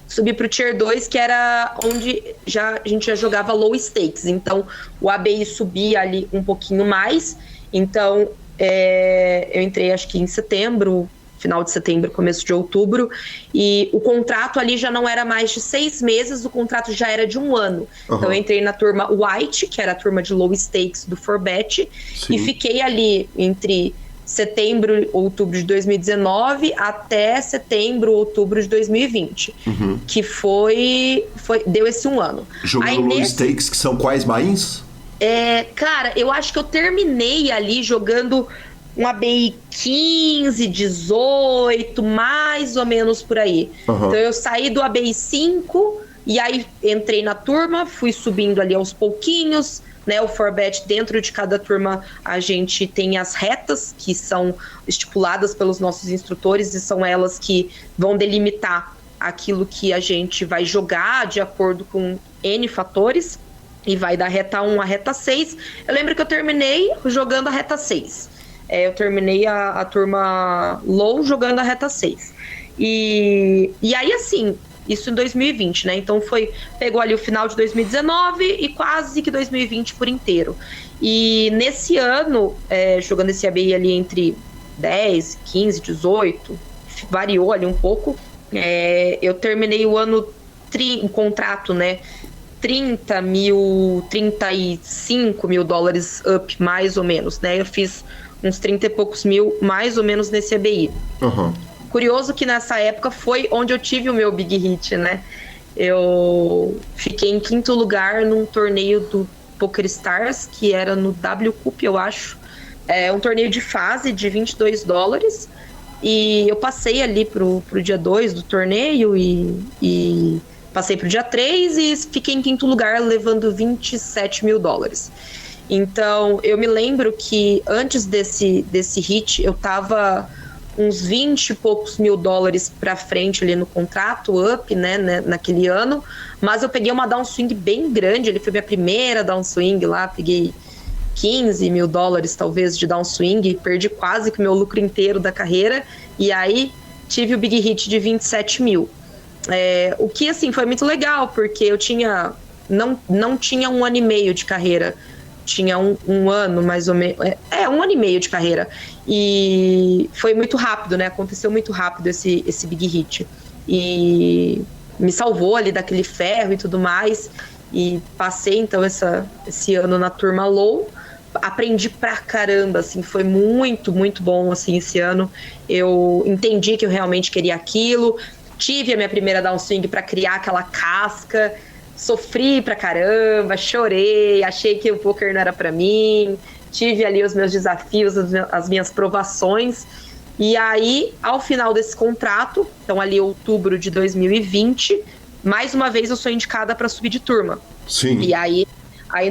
Subi pro tier 2, que era onde a gente já jogava low stakes. Então, o ABI subia ali um pouquinho mais. Então, eu entrei, acho que em setembro, final de setembro, começo de outubro, e o contrato ali já não era mais de 6 meses, o contrato já era de 1 ano. Então eu entrei na turma White, que era a turma de low stakes do Forbet, e fiquei ali entre setembro, outubro de 2019 até setembro, outubro de 2020, que deu esse 1 ano. Jogando low stakes, que são quais buy-ins? Cara, eu acho que eu terminei ali jogando um ABI 15, 18, mais ou menos por aí. Então eu saí do ABI 5 e aí entrei na turma, fui subindo ali aos pouquinhos, né? O Forbet, dentro de cada turma, a gente tem as retas que são estipuladas pelos nossos instrutores e são elas que vão delimitar aquilo que a gente vai jogar de acordo com N fatores, e vai da reta 1 à reta 6. Eu lembro que eu terminei jogando a reta 6. Eu terminei a turma low jogando a reta 6. E aí, assim, isso em 2020, né? Então pegou ali o final de 2019 e quase que 2020 por inteiro. E nesse ano, jogando esse ABI ali entre 10, 15, 18, variou ali um pouco. Eu terminei o ano em contrato, né? 35 mil dólares up, mais ou menos, né? Eu fiz uns 30 e poucos mil, mais ou menos, nesse ABI. Curioso que nessa época foi onde eu tive o meu big hit, né? Eu fiquei em 5º lugar num torneio do Poker Stars, que era no W Cup, eu acho. É um torneio de fase de $22. E eu passei ali pro dia 2 do torneio e passei pro dia 3 e fiquei em 5º lugar levando $27 mil. Então, eu me lembro que antes desse hit, eu tava uns 20 e poucos mil dólares pra frente ali no contrato, up, né, naquele ano. Mas eu peguei uma downswing bem grande, ele foi minha primeira downswing lá, peguei $15 mil talvez de downswing, perdi quase que o meu lucro inteiro da carreira, e aí tive o big hit de 27 mil. O que, assim, foi muito legal, porque eu não tinha 1 ano e meio de carreira, tinha um ano mais ou menos, 1 ano e meio de carreira, e foi muito rápido, né, aconteceu muito rápido esse big hit, e me salvou ali daquele ferro e tudo mais, e passei então esse ano na turma low. Aprendi pra caramba, assim, foi muito, muito bom, assim, esse ano. Eu entendi que eu realmente queria aquilo. Tive a minha primeira downswing pra criar aquela casca. Sofri pra caramba, chorei, achei que o poker não era pra mim. Tive ali os meus desafios, as minhas provações. E aí, ao final desse contrato, então ali outubro de 2020, mais uma vez eu sou indicada pra subir de turma. Sim. E aí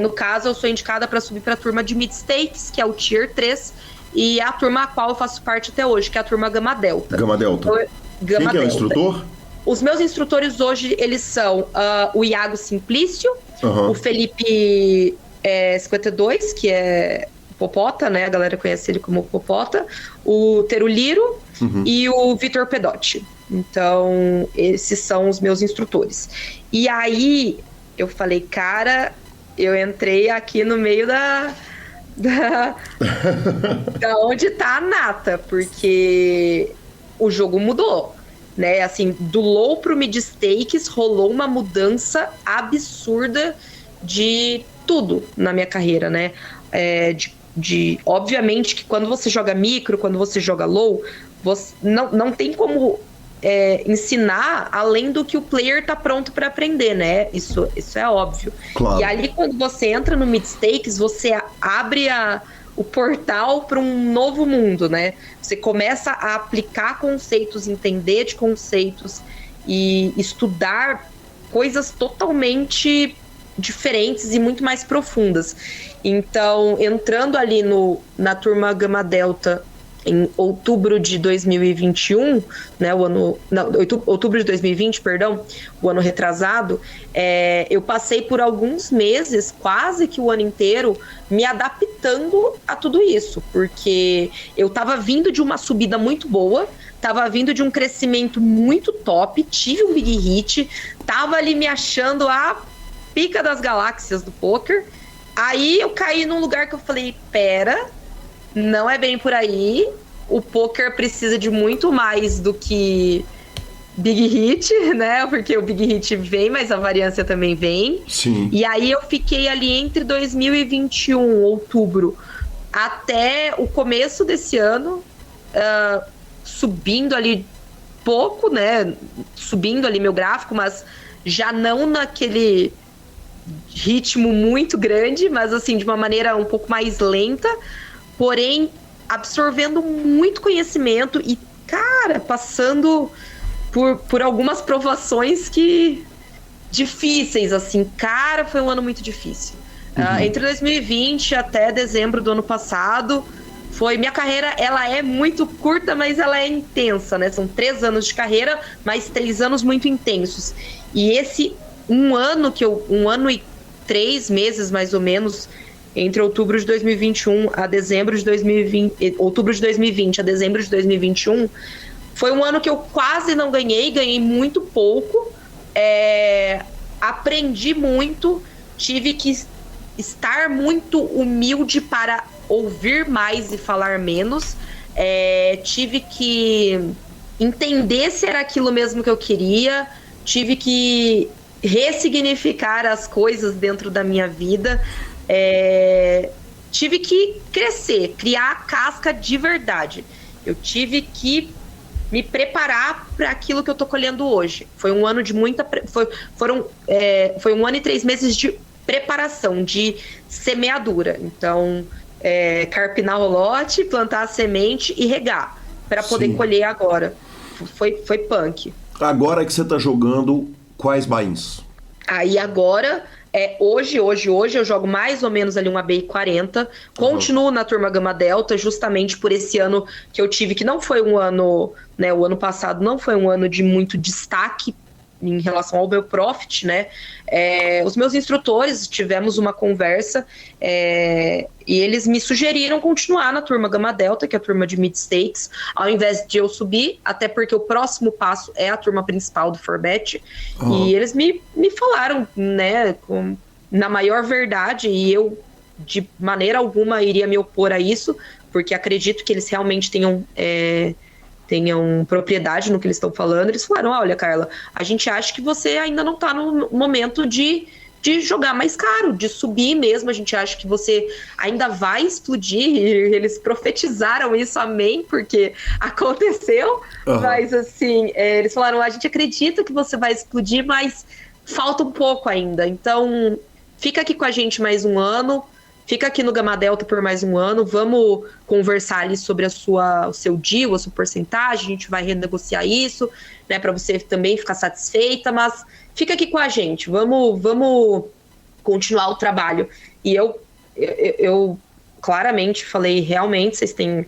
no caso, eu sou indicada para subir para a turma de Mid Stakes, que é o Tier 3, e é a turma a qual eu faço parte até hoje, que é a turma Gama Delta. Gama Delta. Quem que é o instrutor? Os meus instrutores hoje, eles são o Iago Simplício, o Felipe 52, que é Popota, né? A galera conhece ele como Popota, o Teruliro e o Vitor Pedotti. Então, esses são os meus instrutores. E aí, eu falei, cara, eu entrei aqui no meio da onde tá a nata, porque o jogo mudou, né? Assim, do low pro mid stakes rolou uma mudança absurda de tudo na minha carreira, né? Obviamente que quando você joga micro, quando você joga low, você não tem como ensinar além do que o player tá pronto para aprender, né? Isso é óbvio. Claro. E ali, quando você entra no mid stakes, você abre o portal para um novo mundo, né? Você começa a aplicar conceitos, entender de conceitos e estudar coisas totalmente diferentes e muito mais profundas. Então, entrando ali na turma Gama Delta em outubro de 2021, né, outubro de 2020, perdão, o ano retrasado, eu passei por alguns meses, quase que o ano inteiro, me adaptando a tudo isso, porque eu estava vindo de uma subida muito boa, estava vindo de um crescimento muito top, tive um big hit, estava ali me achando a pica das galáxias do poker. Aí eu caí num lugar que eu falei, pera, não é bem por aí, o poker precisa de muito mais do que big hit, né? Porque o big hit vem, mas a variância também vem. Sim. E aí eu fiquei ali entre 2021, outubro, até o começo desse ano, subindo ali pouco, né? Subindo ali meu gráfico, mas já não naquele ritmo muito grande, mas assim, de uma maneira um pouco mais lenta, porém absorvendo muito conhecimento e, cara, passando por algumas provações difíceis, assim, cara, foi um ano muito difícil. Entre 2020 até dezembro do ano passado, minha carreira, ela é muito curta, mas ela é intensa, né? São 3 anos de carreira, mas 3 anos muito intensos. E esse um ano e 3 meses, mais ou menos, entre outubro de 2021 a dezembro de 2020, outubro de 2020 a dezembro de 2021, foi um ano que eu quase não ganhei muito pouco, aprendi muito, tive que estar muito humilde para ouvir mais e falar menos, tive que entender se era aquilo mesmo que eu queria, tive que ressignificar as coisas dentro da minha vida, tive que crescer, criar a casca de verdade. Eu tive que me preparar para aquilo que eu tô colhendo hoje. Foi um ano de muita... Foi um ano e 3 meses de preparação, de semeadura. Então, carpinar o lote, plantar a semente e regar, para poder colher agora. Foi punk. Agora que você tá jogando, quais bains? Aí agora... Hoje eu jogo mais ou menos ali um ABI 40, continuo na turma Gama Delta, justamente por esse ano que eu tive, que não foi um ano, né, o ano passado não foi um ano de muito destaque em relação ao meu profit, né, os meus instrutores, tivemos uma conversa, e eles me sugeriram continuar na turma Gama Delta, que é a turma de Mid-States, ao invés de eu subir, até porque o próximo passo é a turma principal do Forbet, e eles me falaram, né, na maior verdade, e eu de maneira alguma iria me opor a isso, porque acredito que eles realmente tenham propriedade no que eles estão falando. Eles falaram, olha, Carla, a gente acha que você ainda não está no momento de jogar mais caro, de subir mesmo, a gente acha que você ainda vai explodir, e eles profetizaram isso, amém, porque aconteceu, mas assim, eles falaram, a gente acredita que você vai explodir, mas falta um pouco ainda, então fica aqui com a gente mais um ano, fica aqui no Gama Delta por mais um ano, vamos conversar ali sobre o seu deal, a sua porcentagem, a gente vai renegociar isso, né, para você também ficar satisfeita, mas fica aqui com a gente, vamos continuar o trabalho. E eu claramente falei, realmente, vocês têm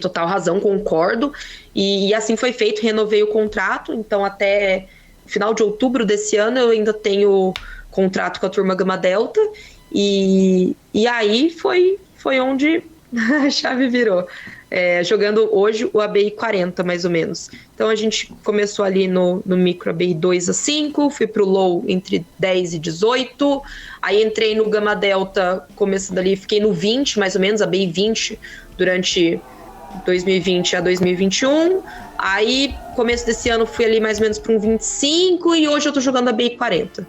total razão, concordo, e assim foi feito, renovei o contrato, então até final de outubro desse ano eu ainda tenho contrato com a turma Gama Delta, e aí foi onde a chave virou. Jogando hoje o ABI 40, mais ou menos. Então a gente começou ali no micro ABI 2 a 5, fui pro low entre 10 e 18, aí entrei no Gama Delta, começando ali, fiquei no 20, mais ou menos, ABI 20, durante 2020 a 2021, aí começo desse ano fui ali mais ou menos para um 25, e hoje eu tô jogando ABI 40.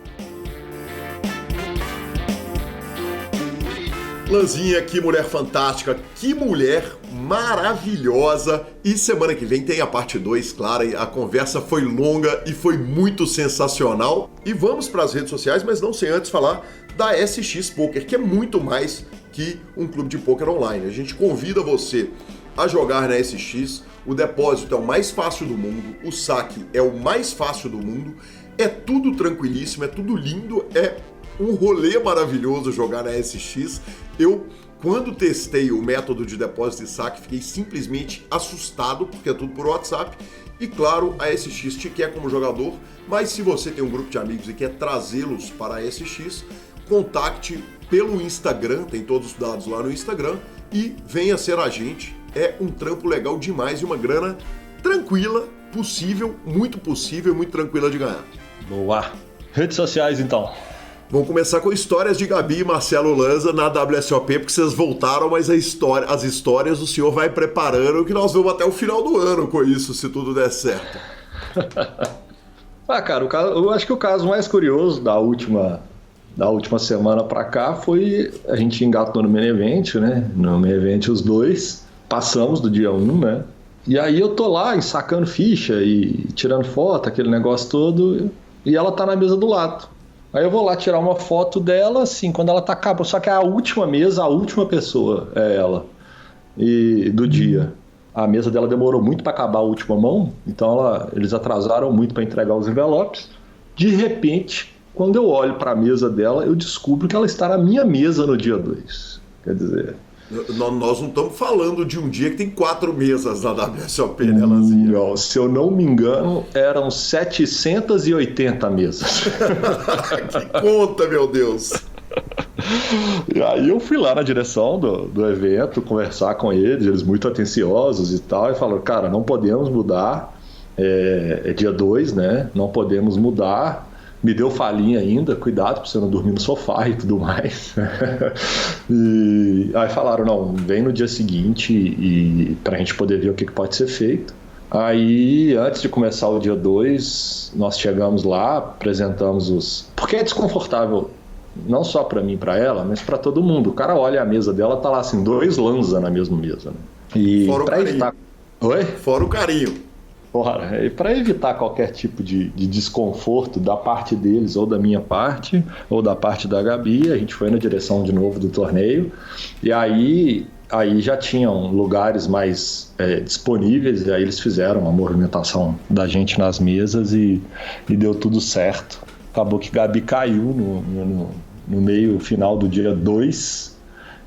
Lanzinha, que mulher fantástica, que mulher maravilhosa. E semana que vem tem a parte 2, claro, a conversa foi longa e foi muito sensacional. E vamos para as redes sociais, mas não sem antes falar da SX Poker, que é muito mais que um clube de poker online. A gente convida você a jogar na SX, o depósito é o mais fácil do mundo, o saque é o mais fácil do mundo, é tudo tranquilíssimo, é tudo lindo, é um rolê maravilhoso jogar na SX. Eu, quando testei o método de depósito e saque, fiquei simplesmente assustado, porque é tudo por WhatsApp. E claro, a SX te quer como jogador, mas se você tem um grupo de amigos e quer trazê-los para a SX, contacte pelo Instagram, tem todos os dados lá no Instagram, e venha ser agente. É um trampo legal demais e uma grana tranquila, possível, muito tranquila de ganhar. Boa! Redes sociais, então. Vamos começar com histórias de Gabi e Marcelo Lanza na WSOP, porque vocês voltaram, mas as histórias o senhor vai preparando, que nós vamos até o final do ano com isso, se tudo der certo. Cara, eu acho que o caso mais curioso da última semana pra cá foi a gente engatou no Main Event, né? No Main Event os dois, passamos do dia 1, né? E aí eu tô lá ensacando ficha e tirando foto, aquele negócio todo, e ela tá na mesa do lado. Aí eu vou lá tirar uma foto dela, assim, quando ela tá acabando. Só que a última mesa, a última pessoa é ela. E do dia. A mesa dela demorou muito para acabar a última mão, então eles atrasaram muito para entregar os envelopes. De repente, quando eu olho para a mesa dela, eu descubro que ela está na minha mesa no dia 2. Quer dizer... Nós não estamos falando de um dia que tem 4 mesas na WSOP, né, Lanzinha? Não, se eu não me engano, eram 780 mesas. Que conta, meu Deus! E aí eu fui lá na direção do evento, conversar com eles muito atenciosos e tal, e falaram, cara, não podemos mudar, é dia 2, né? Não podemos mudar. Me deu falinha ainda, cuidado pra você não dormir no sofá e tudo mais. E aí falaram, não, vem no dia seguinte e pra gente poder ver o que pode ser feito. Aí, antes de começar o dia 2, nós chegamos lá, apresentamos porque é desconfortável, não só pra mim e pra ela, mas pra todo mundo. O cara olha a mesa dela, tá lá assim, 2 Lanza na mesma mesa, né? E fora o carinho. Oi? Fora o carinho. Bora. E para evitar qualquer tipo de desconforto da parte deles, ou da minha parte, ou da parte da Gabi, a gente foi na direção de novo do torneio. E aí já tinham lugares mais disponíveis, e aí eles fizeram a movimentação da gente nas mesas e deu tudo certo. Acabou que Gabi caiu no meio final do dia 2.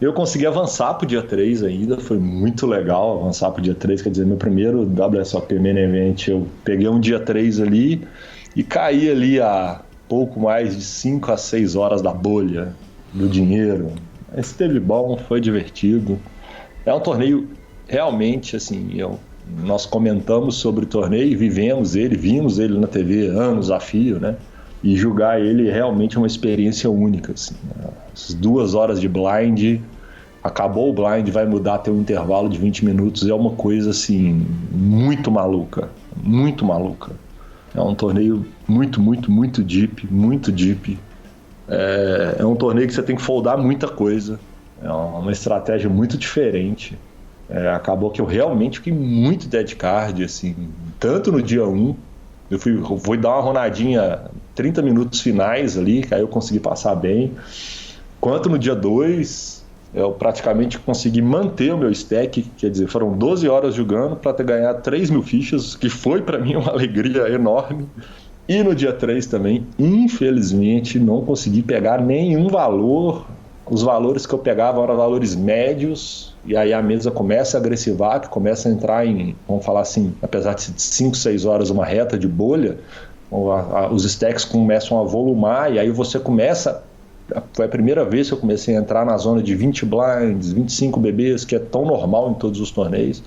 Eu consegui avançar pro dia 3 ainda, foi muito legal avançar pro dia 3, quer dizer, meu primeiro WSOP Main Event, eu peguei um dia 3 ali e caí ali a pouco mais de 5 a 6 horas da bolha do dinheiro. Mas esteve bom, foi divertido. É um torneio realmente, assim, nós comentamos sobre o torneio, vimos ele na TV anos a fio, né? E julgar ele é realmente uma experiência única, assim, né? As 2 horas de blind, acabou o blind, vai mudar até um intervalo de 20 minutos, é uma coisa assim, muito maluca, muito maluca. É um torneio muito, muito, muito deep, muito deep. É um torneio que você tem que foldar muita coisa, é uma estratégia muito diferente. Acabou que eu realmente fiquei muito dead card, assim, tanto no dia 1, eu fui dar uma ronadinha 30 minutos finais ali, que aí eu consegui passar bem, quanto no dia 2, eu praticamente consegui manter o meu stack, quer dizer, foram 12 horas jogando para ter ganhado 3.000 fichas, que foi para mim uma alegria enorme. E no dia 3 também, infelizmente, não consegui pegar nenhum valor. Os valores que eu pegava eram valores médios, e aí a mesa começa a agressivar, que começa a entrar em, vamos falar assim, apesar de 5, 6 horas uma reta de bolha, os stacks começam a volumar, e aí você começa... Foi a primeira vez que eu comecei a entrar na zona de 20 blinds, 25 bebês, que é tão normal em todos os torneios.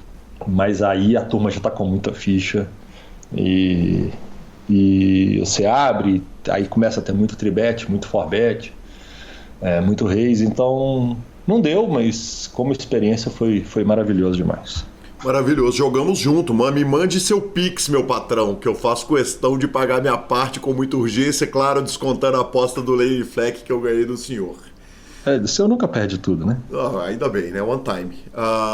Mas aí a turma já está com muita ficha. E você abre, aí começa a ter muito tribet, muito forbet, muito raise. Então não deu, mas como experiência foi maravilhoso demais. Maravilhoso, jogamos junto, mano. Me mande seu Pix, meu patrão, que eu faço questão de pagar minha parte com muita urgência, claro, descontando a aposta do Lady Fleck que eu ganhei do senhor. O senhor nunca perde tudo, né? Ainda bem, né? One time.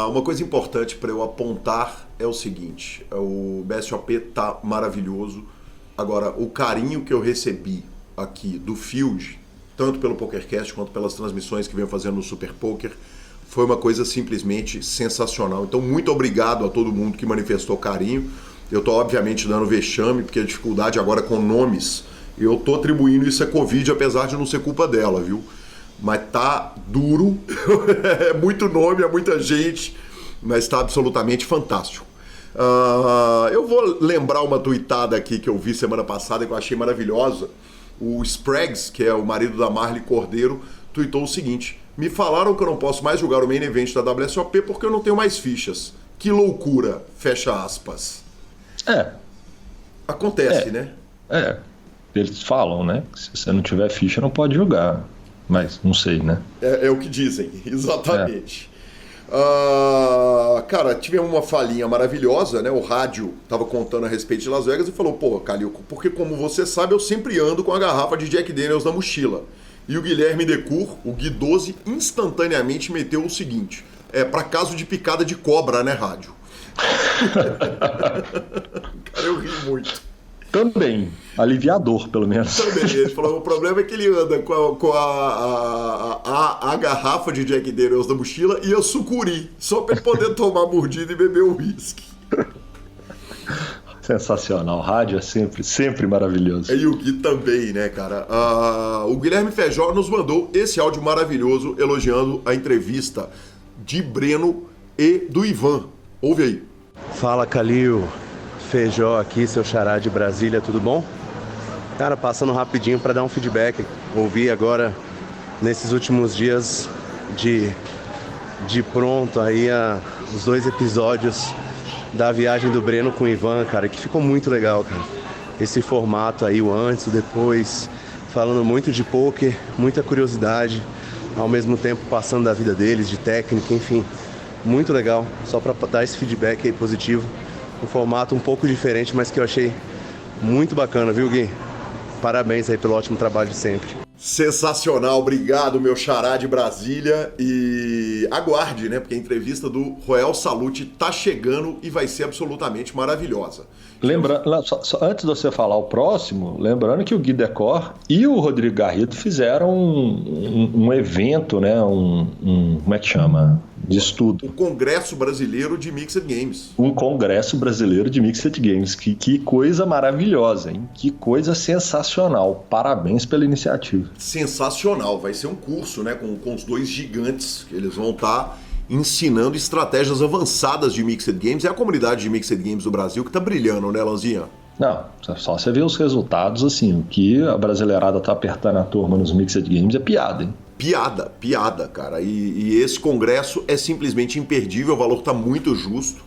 Uma coisa importante para eu apontar é o seguinte: o BSOP tá maravilhoso. Agora, o carinho que eu recebi aqui do Field, tanto pelo PokerCast quanto pelas transmissões que venho fazendo no Super Poker, foi uma coisa simplesmente sensacional. Então, muito obrigado a todo mundo que manifestou carinho. Eu tô, obviamente, dando vexame, porque a dificuldade agora com nomes, eu tô atribuindo isso a Covid, apesar de não ser culpa dela, viu? Mas tá duro, é muito nome, é muita gente, mas tá absolutamente fantástico. Eu vou lembrar uma tuitada aqui que eu vi semana passada, que eu achei maravilhosa. O Spraggs, que é o marido da Marli Cordeiro, tuitou o seguinte: me falaram que eu não posso mais jogar o Main Event da WSOP porque eu não tenho mais fichas. Que loucura, fecha aspas. Acontece, né? Eles falam, né? Se você não tiver ficha, não pode jogar. Mas não sei, né? É o que dizem, exatamente. Cara, tivemos uma falhinha maravilhosa, né? O rádio tava contando a respeito de Las Vegas e falou: pô, Calil, porque como você sabe, eu sempre ando com a garrafa de Jack Daniels na mochila. E o Guilherme Decour, o Gui 12, instantaneamente meteu o seguinte: pra caso de picada de cobra, né, rádio? Cara, eu ri muito. Também, aliviador, pelo menos. Também, ele falou: o problema é que ele anda com a garrafa de Jack Daniels na mochila e a sucuri, só para ele poder tomar mordida e beber o whisky. Sensacional, rádio é sempre maravilhoso. E o Gui também, né, cara? O Guilherme Feijó nos mandou esse áudio maravilhoso elogiando a entrevista de Breno e do Ivan. Ouve aí. Fala, Calil. Feijó aqui, seu xará de Brasília, tudo bom? Cara, passando rapidinho para dar um feedback. Ouvi agora, nesses últimos dias, de pronto aí os 2 episódios da viagem do Breno com o Ivan, cara, que ficou muito legal, cara. Esse formato aí, o antes, o depois, falando muito de poker, muita curiosidade, ao mesmo tempo passando da vida deles, de técnica, enfim, muito legal. Só para dar esse feedback aí positivo. Um formato um pouco diferente, mas que eu achei muito bacana, viu, Gui? Parabéns aí pelo ótimo trabalho de sempre. Sensacional, obrigado, meu xará de Brasília. E aguarde, né? Porque a entrevista do Royal Salute tá chegando e vai ser absolutamente maravilhosa. Antes de você falar o próximo, lembrando que o Gui Decor e o Rodrigo Garrido fizeram um evento, né? Como é que chama? De estudo. O Congresso Brasileiro de Mixed Games. Um Congresso Brasileiro de Mixed Games. Que coisa maravilhosa, hein? Que coisa sensacional. Parabéns pela iniciativa. Sensacional. Vai ser um curso, né? Com os dois gigantes. Eles vão estar ensinando estratégias avançadas de Mixed Games. É a comunidade de Mixed Games do Brasil que tá brilhando, né, Lanzinha? Não, só você ver os resultados, assim, o que a brasileirada tá apertando a turma nos Mixed Games é piada, hein? Piada, cara. E esse congresso é simplesmente imperdível, o valor tá muito justo.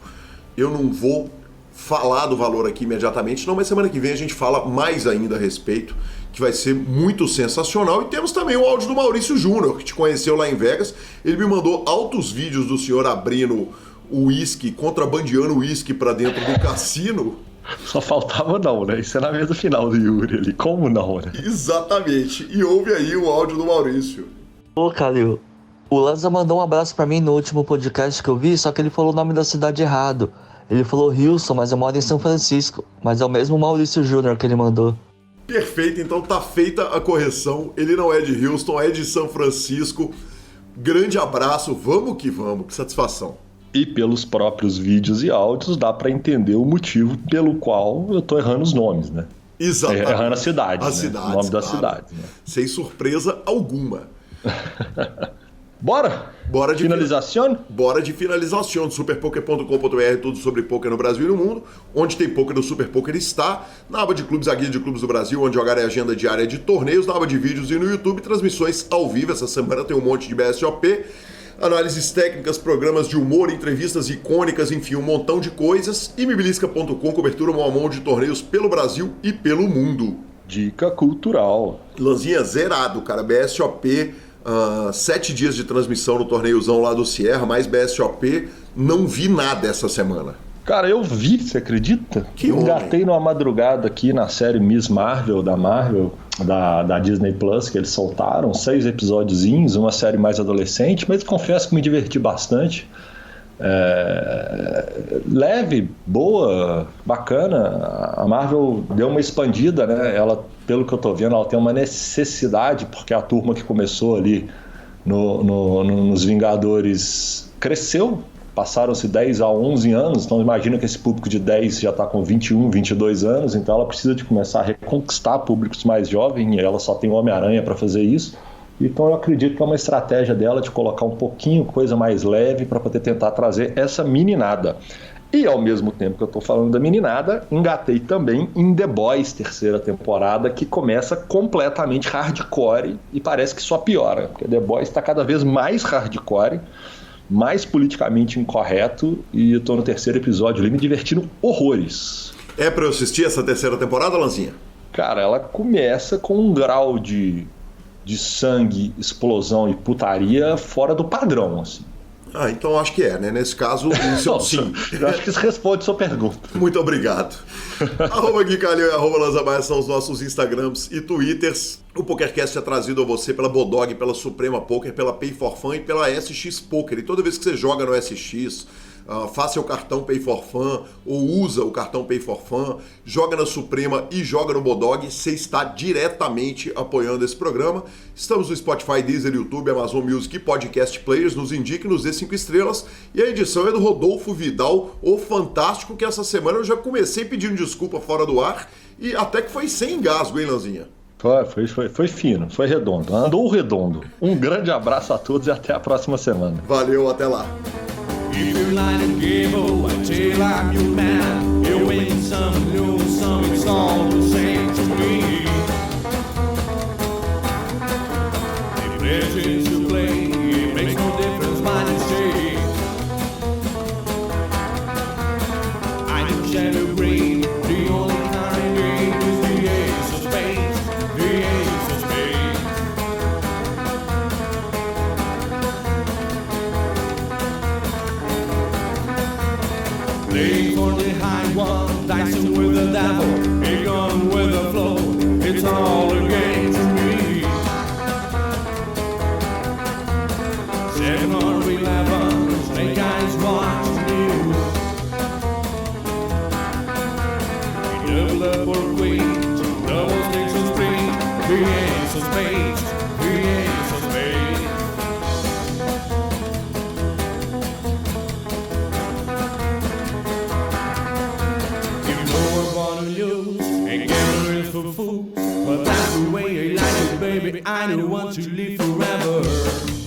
Eu não vou falar do valor aqui imediatamente, não, mas semana que vem a gente fala mais ainda a respeito, que vai ser muito sensacional. E temos também o áudio do Maurício Júnior, que te conheceu lá em Vegas. Ele me mandou altos vídeos do senhor abrindo o uísque, contrabandeando o uísque pra dentro do cassino. Só faltava não, né? Isso é na mesa final do Yuri ali. Como não, né? Exatamente. E ouve aí o áudio do Maurício. Ô, Calil, o Lanza mandou um abraço pra mim no último podcast que eu vi, só que ele falou o nome da cidade errado. Ele falou Houston, mas eu moro em São Francisco. Mas é o mesmo Maurício Júnior que ele mandou. Perfeito, então tá feita a correção. Ele não é de Houston, é de São Francisco. Grande abraço, vamos que vamos, que satisfação. E pelos próprios vídeos e áudios dá pra entender o motivo pelo qual eu tô errando os nomes, né? Exatamente. Errando a cidade, né? O nome da cidade. Né? Sem surpresa alguma. Bora de finalização? Bora de finalização. Superpoker.com.br, tudo sobre poker no Brasil e no mundo. Onde tem poker, no Super Poker está. Na aba de clubes, a guia de clubes do Brasil, onde jogar é agenda diária de torneios. Na aba de vídeos e no YouTube, transmissões ao vivo. Essa semana tem um monte de BSOP. Análises técnicas, programas de humor, entrevistas icônicas, enfim, um montão de coisas. E mibilisca.com, cobertura mão a mão de torneios pelo Brasil e pelo mundo. Dica cultural. Lanzinha zerado, cara. BSOP, 7 dias de transmissão no torneiozão lá do Sierra, mais BSOP. Não vi nada essa semana. Cara, eu vi, você acredita? Que homem. Engatei numa madrugada aqui na série Miss Marvel, da Disney Plus, que eles soltaram, 6 episódiozinhos, uma série mais adolescente, mas confesso que me diverti bastante. Leve, boa, bacana. A Marvel deu uma expandida, né? Ela, pelo que eu tô vendo, ela tem uma necessidade, porque a turma que começou ali nos Vingadores cresceu. Passaram-se 10 a 11 anos, então imagina que esse público de 10 já está com 21, 22 anos, então ela precisa de começar a reconquistar públicos mais jovens, e ela só tem o Homem-Aranha para fazer isso. Então eu acredito que é uma estratégia dela de colocar um pouquinho coisa mais leve para poder tentar trazer essa meninada. E ao mesmo tempo que eu estou falando da meninada, engatei também em The Boys, 3ª temporada, que começa completamente hardcore e parece que só piora, porque The Boys está cada vez mais hardcore, mais politicamente incorreto, e eu tô no 3º episódio ali me divertindo horrores. É pra eu assistir essa 3ª temporada, Lanzinha? Cara, ela começa com um grau de sangue, explosão e putaria fora do padrão, assim. Ah, então acho que é, né? Nesse caso, isso é um sim. Eu acho que isso responde sua pergunta. Muito obrigado. @Gui Calil e @LanzaMaia são os nossos Instagrams e Twitters. O PokerCast é trazido a você pela Bodog, pela Suprema Poker, pela Pay for Fun e pela SX Poker. E toda vez que você joga no SX, faça o cartão Pay for Fun ou usa o cartão Pay for Fun, joga na Suprema e joga no Bodog, você está diretamente apoiando esse programa. Estamos no Spotify, Deezer, YouTube, Amazon Music e Podcast Players. Nos indique, nos dê 5 estrelas. E a edição é do Rodolfo Vidal, o fantástico, que essa semana eu já comecei pedindo desculpa fora do ar e até que foi sem engasgo, hein, Lanzinha? Foi fino, foi redondo, andou redondo. Um grande abraço a todos e até a próxima semana. Valeu, até lá. If you line and give until I'm your man, you win some, lose some, it's all the same to me. If there's is to play, it makes no difference by the shade. I can shadow green, the only kind game is the ace of spades, the ace of spades. Playing for the high one, dicing with the devil, a gun with the flow, it's all a game to me. 7 or 11. ace of spades, the ace of spades. You know I'm born to lose, and gambler is for fools, but that's the way I like it, baby. I don't want to live forever.